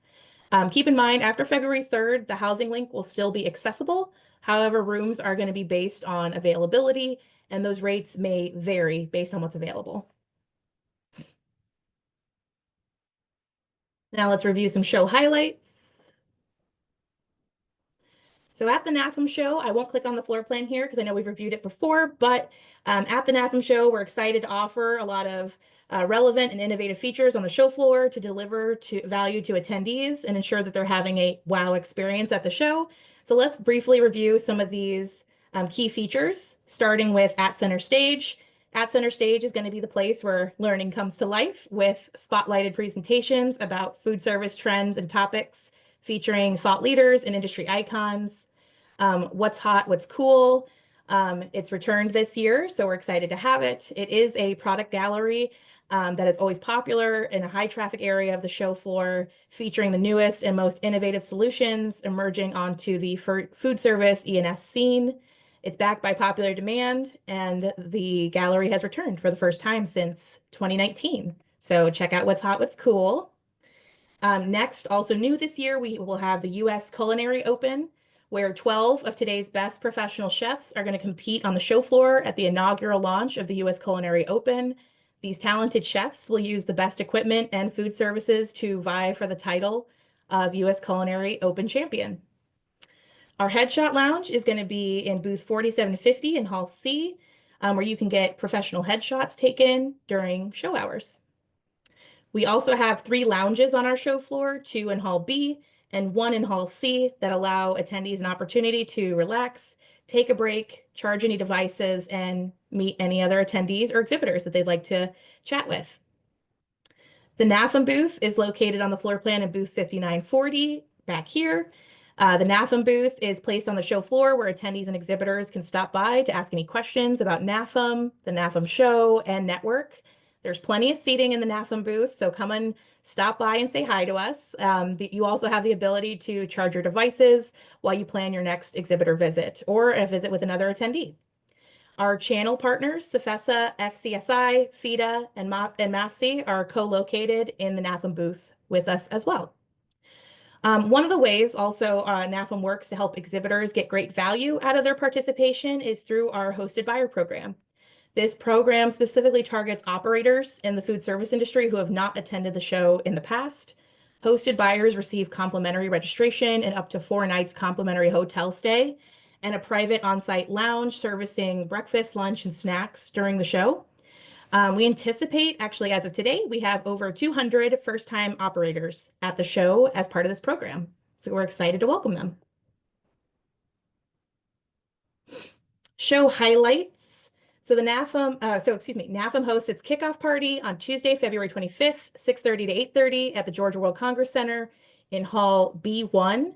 Keep in mind, after February 3rd, the housing link will still be accessible. However, rooms are going to be based on availability, and those rates may vary based on what's available. Now let's review some show highlights. So at the NAFEM show, I won't click on the floor plan here because I know we've reviewed it before, but at the NAFEM show, we're excited to offer a lot of relevant and innovative features on the show floor to deliver value to attendees and ensure that they're having a wow experience at the show. So let's briefly review some of these key features, starting with At Center Stage. At Center Stage is going to be the place where learning comes to life with spotlighted presentations about food service trends and topics featuring thought leaders and industry icons. What's hot, what's cool. It's returned this year, so we're excited to have it. It is a product gallery that is always popular in a high traffic area of the show floor, featuring the newest and most innovative solutions emerging onto the food service E&S scene. It's backed by popular demand, and the gallery has returned for the first time since 2019. So check out what's hot, what's cool. Next, also new this year, we will have the U.S. Culinary Open, where 12 of today's best professional chefs are going to compete on the show floor at the inaugural launch of the U.S. Culinary Open. These talented chefs will use the best equipment and food services to vie for the title of U.S. Culinary Open champion. Our headshot lounge is going to be in booth 4750 in Hall C, where you can get professional headshots taken during show hours. We also have 3 lounges on our show floor, 2 in Hall B and 1 in Hall C, that allow attendees an opportunity to relax, take a break, charge any devices, and meet any other attendees or exhibitors that they'd like to chat with. The NAFEM booth is located on the floor plan in booth 5940 back here. The NAFEM booth is placed on the show floor where attendees and exhibitors can stop by to ask any questions about NAFEM, the NAFEM show, and network. There's plenty of seating in the NAFEM booth, so come and stop by and say hi to us. You also have the ability to charge your devices while you plan your next exhibitor visit or a visit with another attendee. Our channel partners, Cefesa, FCSI, FIDA, and MAFC, are co-located in the NAFEM booth with us as well. One of the ways also NAFEM works to help exhibitors get great value out of their participation is through our hosted buyer program. This program specifically targets operators in the food service industry who have not attended the show in the past. Hosted buyers receive complimentary registration and up to 4 nights complimentary hotel stay, and a private on-site lounge servicing breakfast, lunch, and snacks during the show. We anticipate, actually, as of today, we have over 200 first-time operators at the show as part of this program. So we're excited to welcome them. Show highlights. So the NAFEM hosts its kickoff party on Tuesday, February 25th, 6:30 to 8:30 at the Georgia World Congress Center in Hall B1.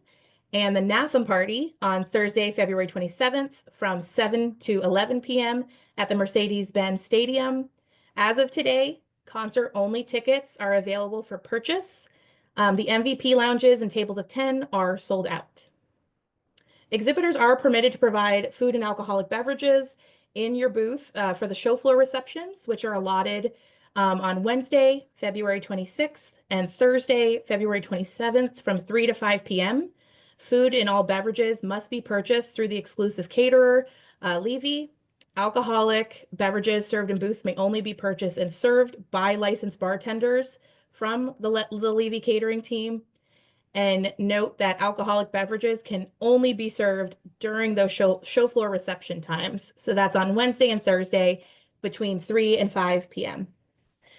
And the NAFEM party on Thursday, February 27th from 7 to 11 p.m. at the Mercedes-Benz Stadium. As of today, concert-only tickets are available for purchase. The MVP lounges and tables of 10 are sold out. Exhibitors are permitted to provide food and alcoholic beverages in your booth for the show floor receptions, which are allotted on Wednesday, February 26th, and Thursday, February 27th from 3 to 5 p.m. Food and all beverages must be purchased through the exclusive caterer, Levy. Alcoholic beverages served in booths may only be purchased and served by licensed bartenders from the Levy catering team. And note that alcoholic beverages can only be served during those show floor reception times. So that's on Wednesday and Thursday between 3 and 5 p.m.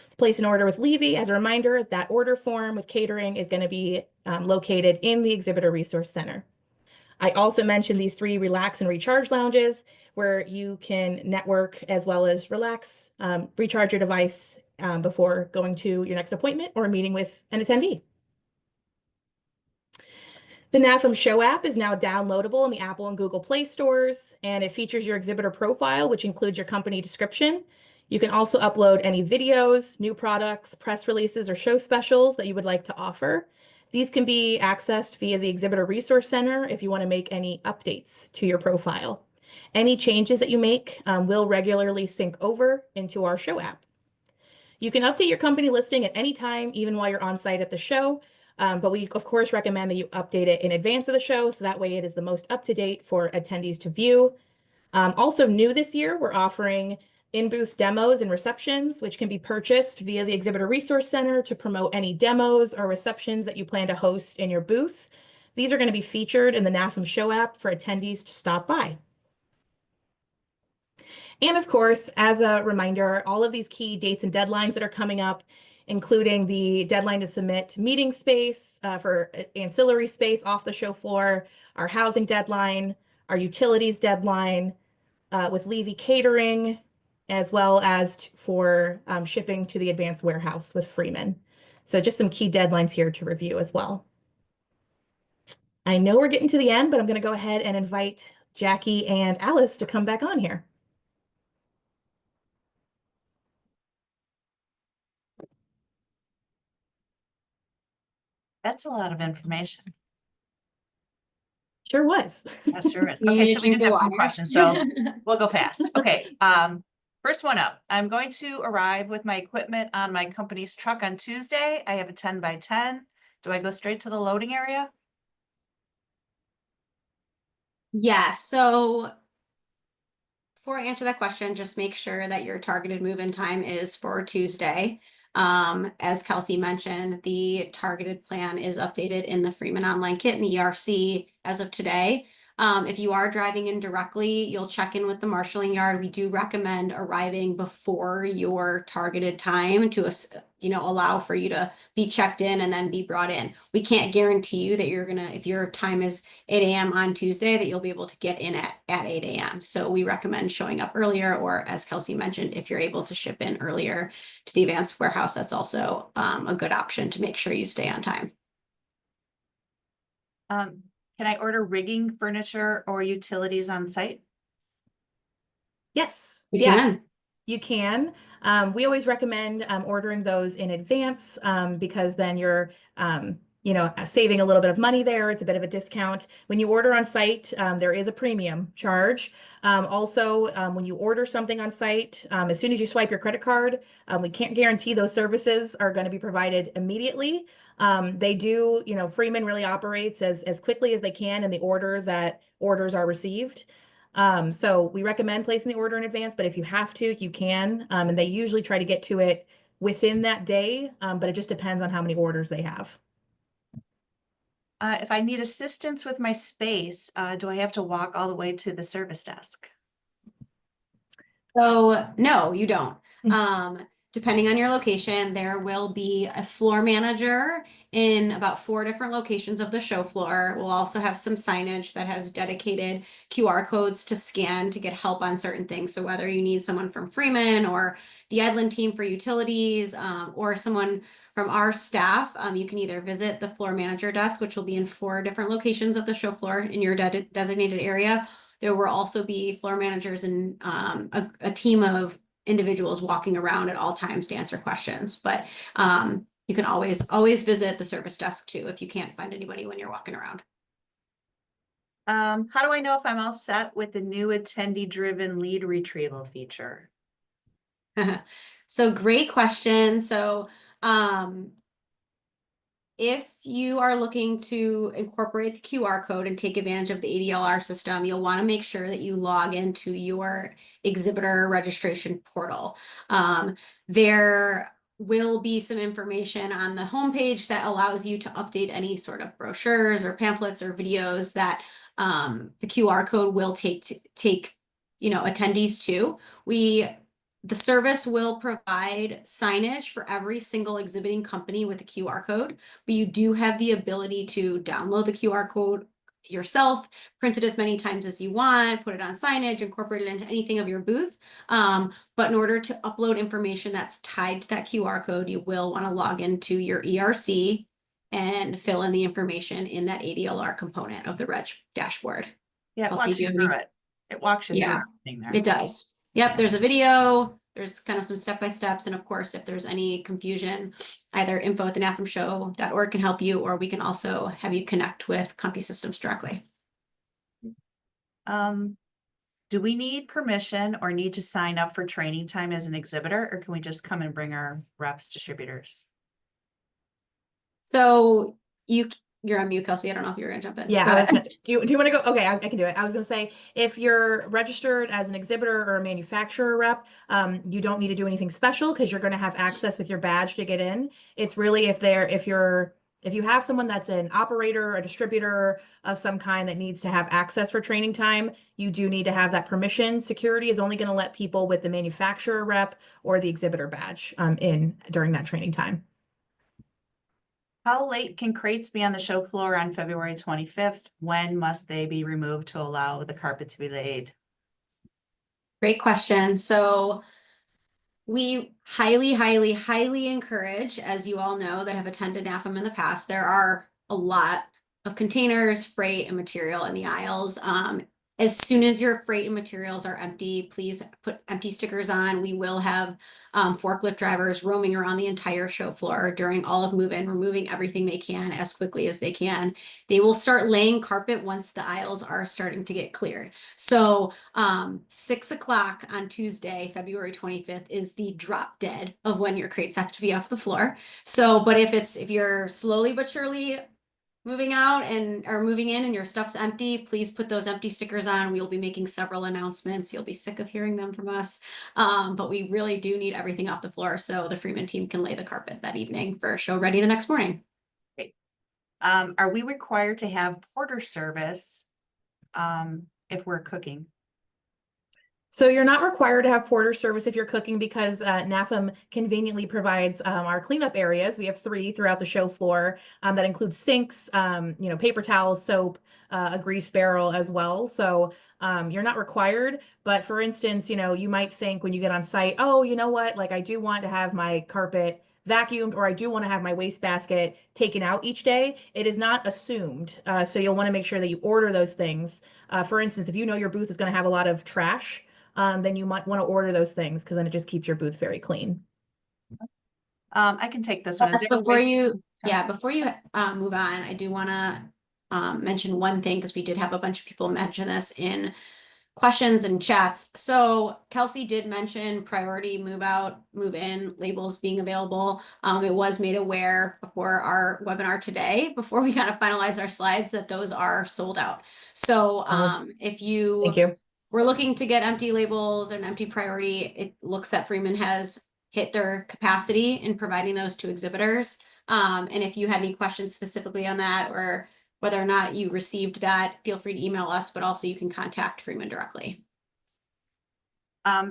To place an order with Levy, as a reminder, that order form with catering is going to be located in the Exhibitor Resource Center. I also mentioned these 3 relax and recharge lounges where you can network as well as relax, recharge your device before going to your next appointment or meeting with an attendee. The NAFEM Show app is now downloadable in the Apple and Google Play stores, and it features your exhibitor profile, which includes your company description. You can also upload any videos, new products, press releases, or show specials that you would like to offer. These can be accessed via the Exhibitor Resource Center if you want to make any updates to your profile. Any changes that you make will regularly sync over into our show app. You can update your company listing at any time, even while you're on site at the show, but we, of course, recommend that you update it in advance of the show, so that way it is the most up-to-date for attendees to view. Also new this year, we're offering in-booth demos and receptions, which can be purchased via the Exhibitor Resource Center to promote any demos or receptions that you plan to host in your booth. These are going to be featured in the NAFEM Show app for attendees to stop by. And of course, as a reminder, all of these key dates and deadlines that are coming up, including the deadline to submit meeting space for ancillary space off the show floor, our housing deadline, our utilities deadline with Levy Catering, as well as for shipping to the advanced warehouse with Freeman. So just some key deadlines here to review as well. I know we're getting to the end, but I'm going to go ahead and invite Jackie and Alice to come back on here. That's a lot of information. Sure was. That sure is. You Okay, need to so we drink did the have some water. questions, so we'll go fast. Okay, first one up. I'm going to arrive with my equipment on my company's truck on Tuesday. I have a 10 by 10. Do I go straight to the loading area? Yeah, so before I answer that question, just make sure that your targeted move-in time is for Tuesday. As Kelsey mentioned, the targeted plan is updated in the Freeman Online Kit and the ERC as of today. If you are driving in directly, you'll check in with the marshaling yard. We do recommend arriving before your targeted time to, allow for you to be checked in and then be brought in. We can't guarantee you that if your time is 8 a.m. on Tuesday, that you'll be able to get in at 8 a.m. So we recommend showing up earlier, or as Kelsey mentioned, if you're able to ship in earlier to the advanced warehouse, that's also a good option to make sure you stay on time. Can I order rigging, furniture, or utilities on site? Yes. You Yeah. can. You can. We always recommend ordering those in advance because then you're, saving a little bit of money there. It's a bit of a discount. When you order on site, there is a premium charge. Also, when you order something on site, as soon as you swipe your credit card, we can't guarantee those services are going to be provided immediately. They do, Freeman really operates as quickly as they can in the order that orders are received. So we recommend placing the order in advance, but if you have to, you can. And they usually try to get to it within that day, but it just depends on how many orders they have. If I need assistance with my space, do I have to walk all the way to the service desk? So no, you don't. Depending on your location, there will be a floor manager in about 4 different locations of the show floor. We'll also have some signage that has dedicated QR codes to scan to get help on certain things. So whether you need someone from Freeman or the Edlin team for utilities, or someone from our staff, you can either visit the floor manager desk, which will be in 4 different locations of the show floor in your designated area. There will also be floor managers and a team of individuals walking around at all times to answer questions. But you can always visit the service desk too if you can't find anybody when you're walking around. How do I know if I'm all set with the new attendee-driven lead retrieval feature? So great question. So if you are looking to incorporate the QR code and take advantage of the ADLR system, you'll want to make sure that you log into your exhibitor registration portal. There will be some information on the homepage that allows you to update any sort of brochures or pamphlets or videos that the QR code will take attendees to. The service will provide signage for every single exhibiting company with a QR code, but you do have the ability to download the QR code yourself, print it as many times as you want, put it on signage, incorporate it into anything of your booth. But in order to upload information that's tied to that QR code, you will want to log into your ERC and fill in the information in that ADLR component of the reg dashboard. Yeah, it Kelsey, walks do you you have through any- it. It walks you through Yeah, everything there. it does. Yep, there's a video, there's kind of some step-by-steps, and of course, if there's any confusion, either info@thenafemshow.org can help you, or we can also have you connect with CompuSystems directly. Do we need permission or need to sign up for training time as an exhibitor, or can we just come and bring our reps, distributors? So you're on mute, Kelsey. I don't know if you're gonna jump in. Yeah, Go ahead. do you want to go? Okay, I can do it. I was going to say, if you're registered as an exhibitor or a manufacturer rep, you don't need to do anything special because you're going to have access with your badge to get in. It's really if you have someone that's an operator, a distributor of some kind that needs to have access for training time, you do need to have that permission. Security is only going to let people with the manufacturer rep or the exhibitor badge in during that training time. How late can crates be on the show floor on February 25th? When must they be removed to allow the carpet to be laid? Great question. So we highly encourage, as you all know that have attended NAFEM in the past, there are a lot of containers, freight, and material in the aisles. As soon as your freight and materials are empty, please put empty stickers on. We will have forklift drivers roaming around the entire show floor during all of move-in, removing everything they can as quickly as they can. They will start laying carpet once the aisles are starting to get cleared. So 6 o'clock on Tuesday, February 25th is the drop dead of when your crates have to be off the floor. So, but if you're slowly but surely moving out and or moving in and your stuff's empty, please put those empty stickers on. We'll be making several announcements. You'll be sick of hearing them from us. But we really do need everything off the floor so the Freeman team can lay the carpet that evening for a show ready the next morning. Great. Are we required to have porter service if we're cooking? So you're not required to have porter service if you're cooking because NAFEM conveniently provides our cleanup areas. We have 3 throughout the show floor that includes sinks, paper towels, soap, a grease barrel as well. So you're not required, but for instance, you might think when you get on site, oh, you know what, like I do want to have my carpet vacuumed or I do want to have my wastebasket taken out each day. It is not assumed. So you'll want to make sure that you order those things. For instance, if you know your booth is going to have a lot of trash, then you might want to order those things because then it just keeps your booth very clean. I can take this one. Is Yes, there a before way- you move on, I do want to mention one thing because we did have a bunch of people mention this in questions and chats. So Kelsey did mention priority move out, move in labels being available. It was made aware before our webinar today, before we kind of finalize our slides, that those are sold out. So if Thank you. we're looking to get empty labels and empty priority, it looks that Freeman has hit their capacity in providing those to exhibitors. And if you had any questions specifically on that or whether or not you received that, feel free to email us, but also you can contact Freeman directly.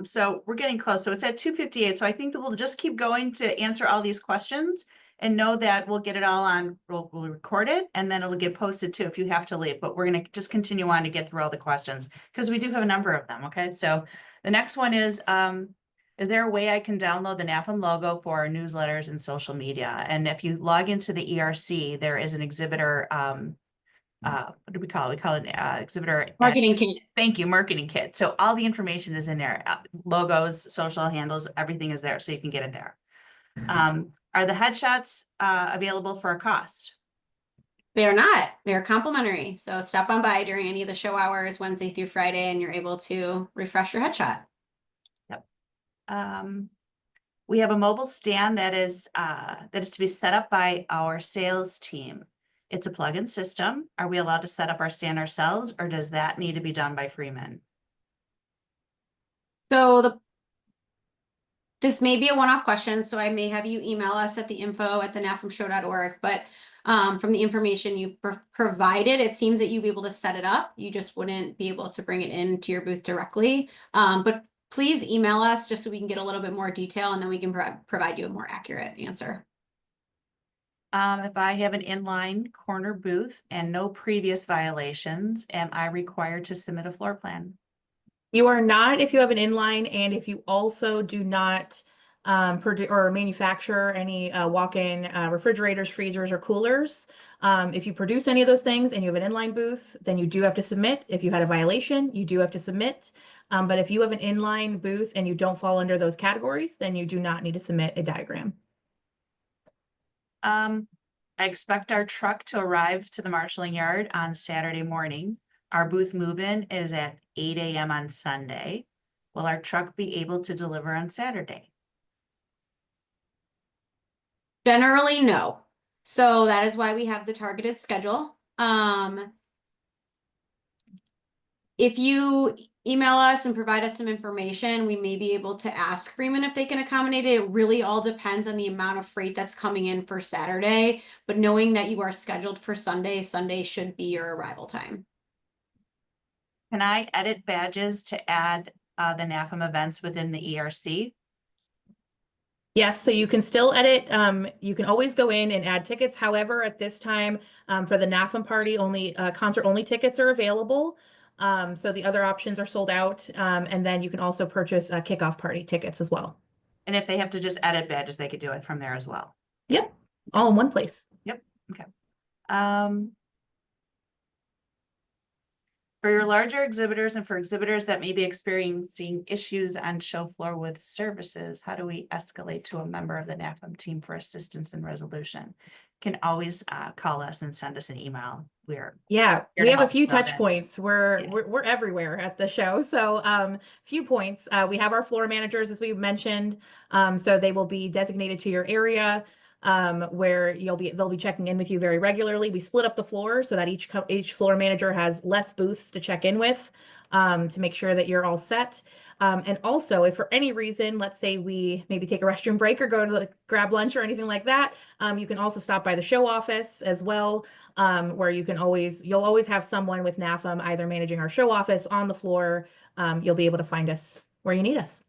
So we're getting close. So it's at 2:58. So I think that we'll just keep going to answer all these questions and know that we'll get it all on, we'll record it and then it'll get posted too if you have to leave. But we're going to just continue on to get through all the questions because we do have a number of them. Okay. So the next one is there a way I can download the NAFEM logo for our newsletters and social media? And if you log into the ERC, there is an exhibitor, what do we call it? We call it exhibitor Marketing kit. Thank you, marketing kit. So all the information is in there, logos, social handles, everything is there, so you can get it there. Are the headshots available for a cost? They are not. They're complimentary. So stop on by during any of the show hours, Wednesday through Friday, and you're able to refresh your headshot. Yep. We have a mobile stand that is to be set up by our sales team. It's a plug-in system. Are we allowed to set up our stand ourselves, or does that need to be done by Freeman? So this may be a one-off question, so I may have you email us at the info@thenafemshow.org, but from the information you've provided, it seems that you'd be able to set it up. You just wouldn't be able to bring it into your booth directly. But please email us just so we can get a little bit more detail and then we can provide you a more accurate answer. If I have an inline corner booth and no previous violations, am I required to submit a floor plan? You are not if you have an inline and if you also do not produce or manufacture any walk-in refrigerators, freezers, or coolers. If you produce any of those things and you have an inline booth, then you do have to submit. If you had a violation, you do have to submit. But if you have an inline booth and you don't fall under those categories, then you do not need to submit a diagram. I expect our truck to arrive to the marshaling yard on Saturday morning. Our booth move-in is at 8 a.m. on Sunday. Will our truck be able to deliver on Saturday? Generally, no. So that is why we have the targeted schedule. If you email us and provide us some information, we may be able to ask Freeman if they can accommodate it. It really all depends on the amount of freight that's coming in for Saturday. But knowing that you are scheduled for Sunday, Sunday should be your arrival time. Can I edit badges to add the NAFEM events within the ERC? Yes, so you can still edit. You can always go in and add tickets. However, at this time, for the NAFEM party, only concert only tickets are available. So the other options are sold out. And then you can also purchase kickoff party tickets as well. And if they have to just edit badges, they could do it from there as well. Yep, all in one place. Yep. Okay. For your larger exhibitors and for exhibitors that may be experiencing issues on show floor with services, how do we escalate to a member of the NAFEM team for assistance and resolution? Can always call us and send us an email. Yeah, Here we to have a help few throughout touch it. points. Yeah. We're everywhere at the show. So few points. We have our floor managers, as we mentioned. So they will be designated to your area where they'll be checking in with you very regularly. We split up the floor so that each floor manager has less booths to check in with to make sure that you're all set. And also, if for any reason, let's say we maybe take a restroom break or go to grab lunch or anything like that, you can also stop by the show office as well, where you'll always have someone with NAFEM either managing our show office on the floor. You'll be able to find us where you need us.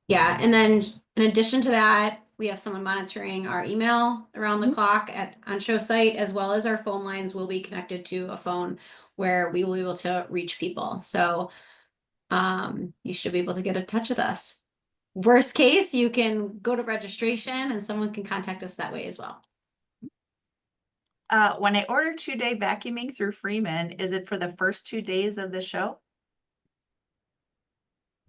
Yeah, and then in addition to that, we have someone monitoring our email around the Mhm. clock on show site, as well as our phone lines will be connected to a phone where we will be able to reach people. So you should be able to get in touch with us. Worst case, you can go to registration and someone can contact us that way as well. When I order 2-day vacuuming through Freeman, is it for the first 2 days of the show?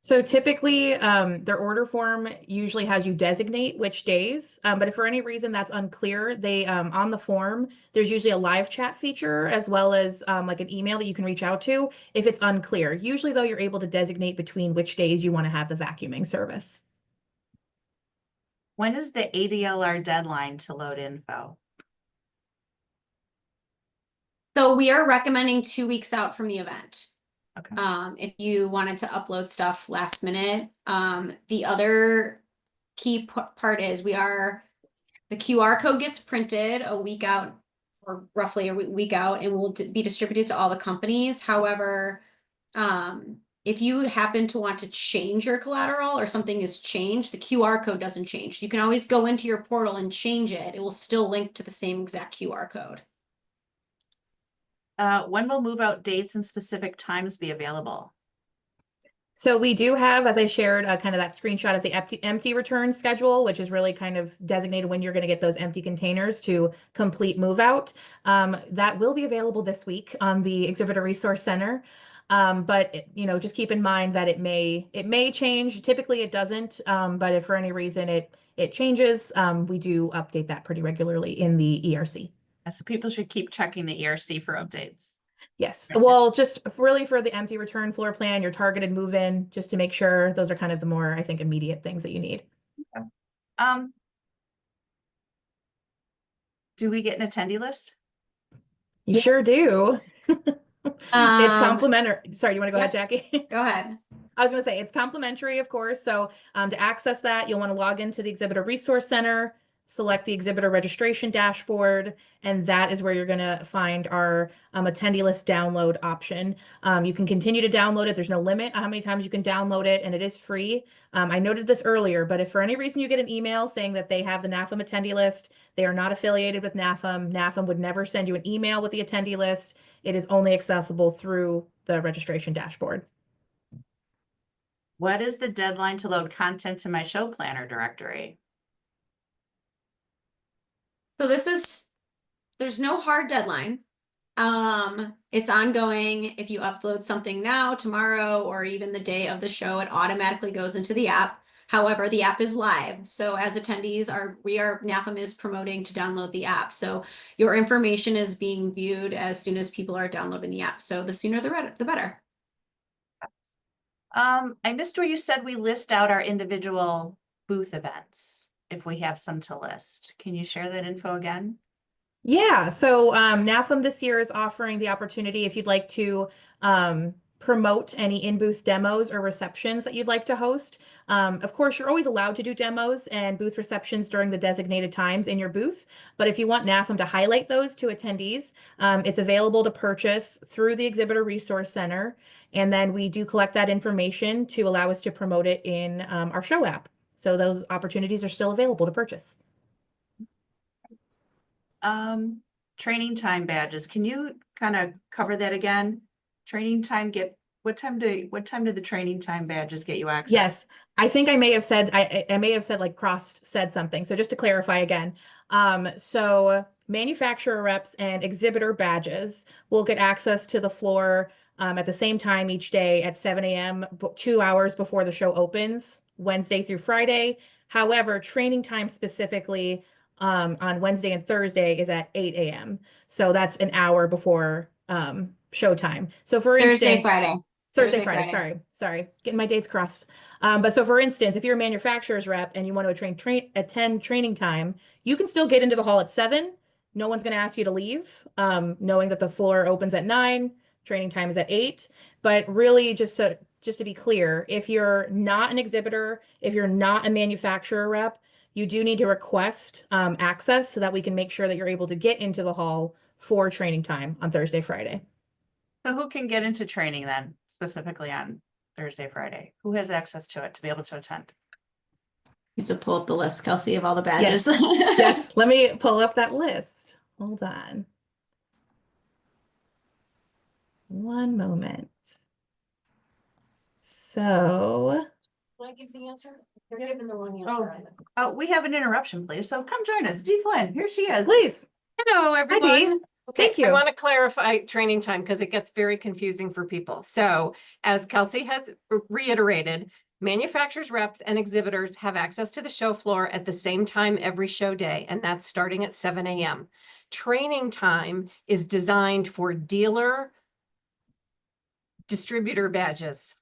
So typically, their order form usually has you designate which days. But if for any reason that's unclear, they on the form, there's usually a live chat feature as well as like an email that you can reach out to if it's unclear. Usually, though, you're able to designate between which days you want to have the vacuuming service. When is the ADLR deadline to load info? So we are recommending 2 weeks out from the event. Okay. If you wanted to upload stuff last minute, the other key part is the QR code gets printed a week out or roughly a week out and will be distributed to all the companies. However, if you happen to want to change your collateral or something is changed, the QR code doesn't change. You can always go into your portal and change it. It will still link to the same exact QR code. When will move out dates and specific times be available? So we do have, as I shared, kind of that screenshot of the empty return schedule, which is really kind of designated when you're going to get those empty containers to complete move out. That will be available this week on the Exhibitor Resource Center. But just keep in mind that it may change. Typically it doesn't, but if for any reason it changes, we do update that pretty regularly in the ERC. So people should keep checking the ERC for updates. Yes, well, just really for the empty return floor plan, your targeted move-in, just to make sure those are kind of the more, I think, immediate things that you need. Do we get an attendee list? You sure Yes. do. It's complimentary. Sorry, you want to go ahead, Jackie? Go ahead. I was going to say it's complimentary, of course. So to access that, you'll want to log into the Exhibitor Resource Center, select the exhibitor registration dashboard, and that is where you're going to find our attendee list download option. You can continue to download it. There's no limit on how many times you can download it, and it is free. I noted this earlier, but if for any reason you get an email saying that they have the NAFEM attendee list, they are not affiliated with NAFEM. NAFEM would never send you an email with the attendee list. It is only accessible through the registration dashboard. What is the deadline to load content to my show planner directory? So there's no hard deadline. It's ongoing. If you upload something now, tomorrow, or even the day of the show, it automatically goes into the app. However, the app is live. So as attendees NAFEM is promoting to download the app. So your information is being viewed as soon as people are downloading the app. So the sooner the better. I missed where you said we list out our individual booth events if we have some to list. Can you share that info again? Yeah, so NAFEM this year is offering the opportunity if you'd like to promote any in-booth demos or receptions that you'd like to host. Of course, you're always allowed to do demos and booth receptions during the designated times in your booth, but if you want NAFEM to highlight those to attendees, it's available to purchase through the Exhibitor Resource Center, and then we do collect that information to allow us to promote it in our show app. So those opportunities are still available to purchase. Training time badges. Can you kind of cover that again? Training time what time do the training time badges get you access? Yes, I think I may have said I may have said like said something. So just to clarify again, so manufacturer reps and exhibitor badges will get access to the floor at the same time each day at 7 a.m., 2 hours before the show opens, Wednesday through Friday. However, training time specifically on Wednesday and Thursday is at 8 a.m. So that's an hour before showtime. So for Thursday, instance, Friday. Thursday, Friday. Sorry, getting my dates crossed. But so for instance, if you're a manufacturer's rep and you want to attend training time, you can still get into the hall at 7. No one's going to ask you to leave, knowing that the floor opens at 9, training time is at 8. But really, just to be clear, if you're not an exhibitor, if you're not a manufacturer rep, you do need to request access so that we can make sure that you're able to get into the hall for training time on Thursday, Friday. So who can get into training then, specifically on Thursday, Friday? Who has access to it to be able to attend? You have to pull up the list, Kelsey, of all the badges. Yes, let me pull up that list. Hold on. One moment. So, Can I give the answer? You're giving the wrong Oh. answer. Oh, we have an interruption, please. So come join us. Dee Flynn, here she is. please. Hello, Dee. everyone. Okay, Thank you. I want to clarify training time because it gets very confusing for people. So as Kelsey has reiterated, manufacturers, reps, and exhibitors have access to the show floor at the same time every show day, and that's starting at 7 a.m. Training time is designed for dealer distributor badges.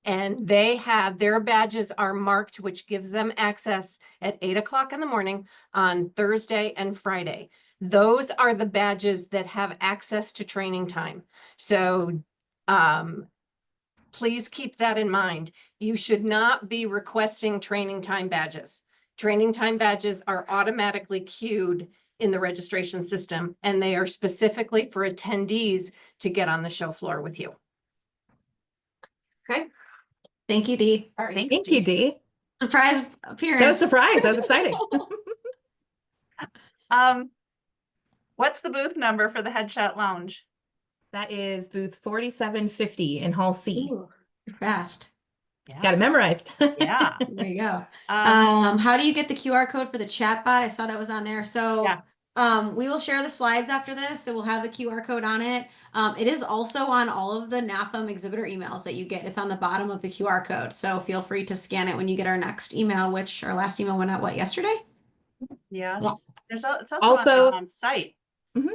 And they have, their badges are marked, which gives them access at 8 o'clock in the morning on Thursday and Friday. Those are the badges that have access to training time. So please keep that in mind. You should not be requesting training time badges. Training time badges are automatically queued in the registration system, and they are specifically for attendees to get on the show floor with you. Okay. Thank you, Dee. All right, thanks, Thank you, Dee. Dee. Surprise That was appearance. a surprise. That was exciting. What's the booth number for the Headshot Lounge? That is booth 4750 in Hall C. Ooh, you're fast. Got it memorized. Yeah. There you go. Um, How do you get the QR code for the chat bot? I saw that was on there. So Yeah. we will share the slides after this, so we'll have the QR code on it. It is also on all of the NAFEM exhibitor emails that you get. It's on the bottom of the QR code. So feel free to scan it when you get our next email, which our last email went out, what, yesterday? Yes. Yeah. It's also Also- on the site.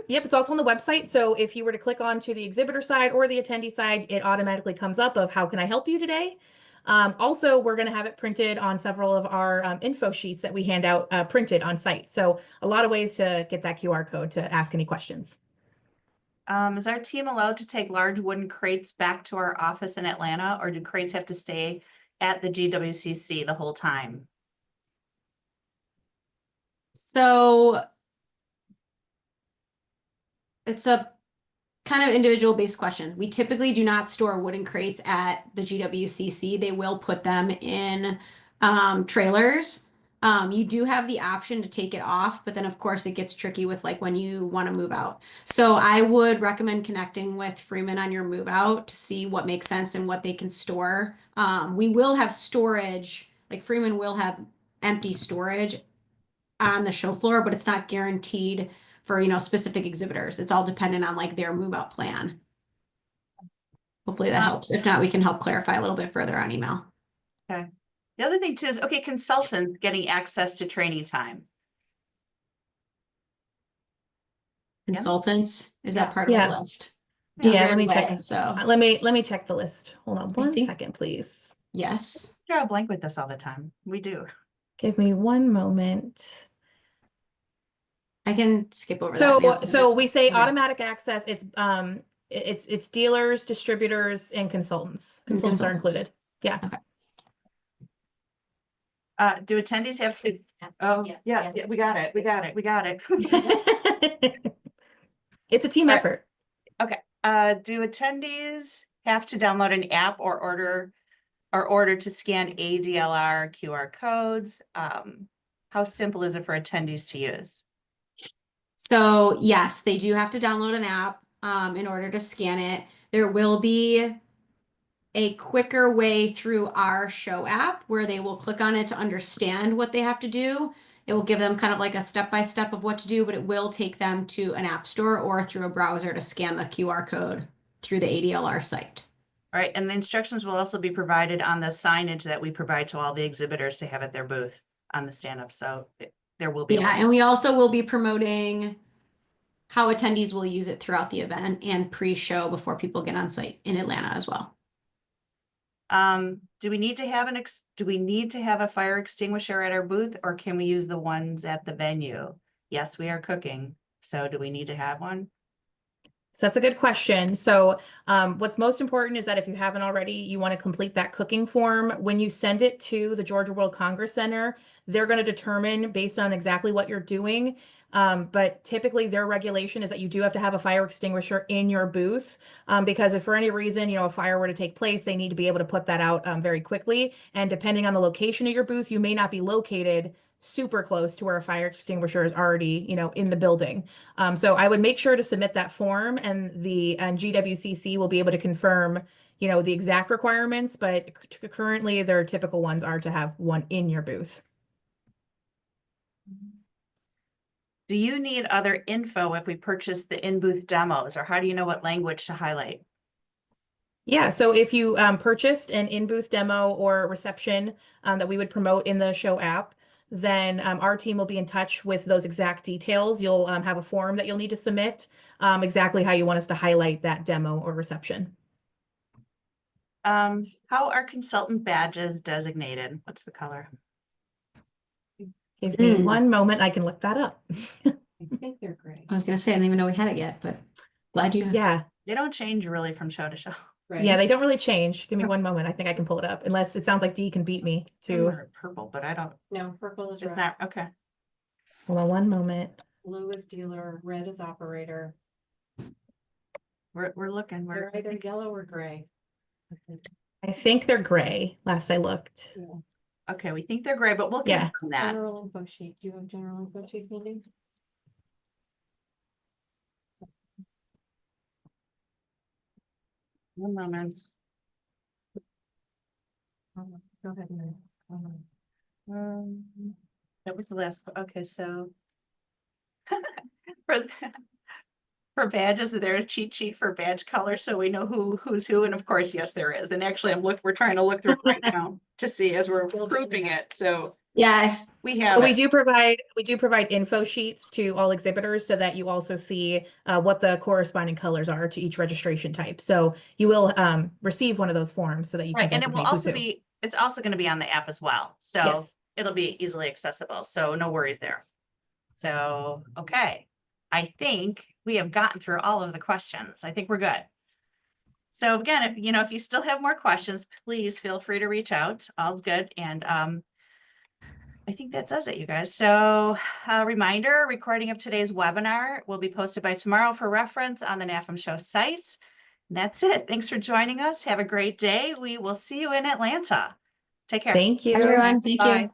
Yep, it's also on the website. So if you were to click onto the exhibitor side or the attendee side, it automatically comes up of how can I help you today? Also, we're going to have it printed on several of our info sheets that we hand out printed on site. So a lot of ways to get that QR code to ask any questions. Is our team allowed to take large wooden crates back to our office in Atlanta, or do crates have to stay at the GWCC the whole time? So it's a kind of individual based question. We typically do not store wooden crates at the GWCC. They will put them in trailers. You do have the option to take it off, but then of course it gets tricky with like when you want to move out. So I would recommend connecting with Freeman on your move out to see what makes sense and what they can store. We will have storage, like Freeman will have empty storage on the show floor, but it's not guaranteed for, you know, specific exhibitors. It's all dependent on like their move out plan. Hopefully that helps. If not, we can help clarify a little bit further on email. Okay. The other thing too is, okay, consultants getting access to training time. Yeah. Consultants, is that Yeah. part of Yeah. the list? Yeah, let me Way, check. So Let me check the list. Hold on one think- second, please. yes. Draw a blank with this all the time. We do. Give me one moment. I can skip over that. So Nancy, so that's we fine. say Okay. automatic access. It's dealers, distributors, and consultants. Consultants are included. Yeah. Do attendees have to? Oh, yes, yeah, we got it. It's a team Right. effort. Do attendees have to download an app or order to scan ADLR QR codes? How simple is it for attendees to use? So yes, they do have to download an app in order to scan it. There will be a quicker way through our show app where they will click on it to understand what they have to do. It will give them kind of like a step-by-step of what to do, but it will take them to an app store or through a browser to scan the QR code through the ADLR site. All right, and the instructions will also be provided on the signage that we provide to all the exhibitors to have at their booth on the stand-up, so there will be. a Yeah, and we also will be promoting how attendees will use it throughout the event and pre-show before people get on site in Atlanta as well. Do we need to have do we need to have a fire extinguisher at our booth, or can we use the ones at the venue? Yes, we are cooking, so do we need to have one? So that's a good question. So what's most important is that if you haven't already, you want to complete that cooking form. When you send it to the Georgia World Congress Center, they're going to determine based on exactly what you're doing. But typically their regulation is that you do have to have a fire extinguisher in your booth because if for any reason, a fire were to take place, they need to be able to put that out very quickly. And depending on the location of your booth, you may not be located super close to where a fire extinguisher is already, in the building. So I would make sure to submit that form and GWCC will be able to confirm, the exact requirements, but currently their typical ones are to have one in your booth. Do you need other info if we purchase the in-booth demos, or how do you know what language to highlight? Yeah, so if you purchased an in-booth demo or reception that we would promote in the show app, then our team will be in touch with those exact details. You'll have a form that you'll need to submit exactly how you want us to highlight that demo or reception. How are consultant badges designated? What's the color? Give me one moment, I can look that up. I think they're great. I was gonna say, I didn't even know we had it yet, but glad you. Yeah, They don't change really from show to show. Right. yeah, they don't really change. Give me one moment, I think I can pull it up, unless it sounds like Dee can beat me Some to. are purple, but I don't, No, purple is it's right. not, okay. Hold on one moment. Blue is dealer, red is operator. We're looking, They're either yellow or gray. I think they're gray, last I looked. okay, we think they're gray, but we'll Yeah. confirm that. General info sheet. Do you have general info sheet, Mindy? One moment. Go ahead, Mary. That was the last, okay, so. For, for badges, is there a cheat sheet for badge color so we know who's who? And of course, yes, there is. And actually, we're trying to look through it right now to see as we're proofing it. So Yeah, we have. But we do provide info sheets to all exhibitors so that you also see what the corresponding colors are to each registration type. So you will receive one of those forms so that you can Right, and it will designate who's also who. be, it's also going to be on the app as well. So Yes. it'll be easily accessible. So no worries there. So, okay. I think we have gotten through all of the questions. I think we're good. So again, if you still have more questions, please feel free to reach out. All's good. And I think that does it, you guys. So a reminder, recording of today's webinar will be posted by tomorrow for reference on the NAFEM show site. And that's it. Thanks for joining us. Have a great day. We will see you in Atlanta. Take care. Thank you. everyone, thank Bye. you.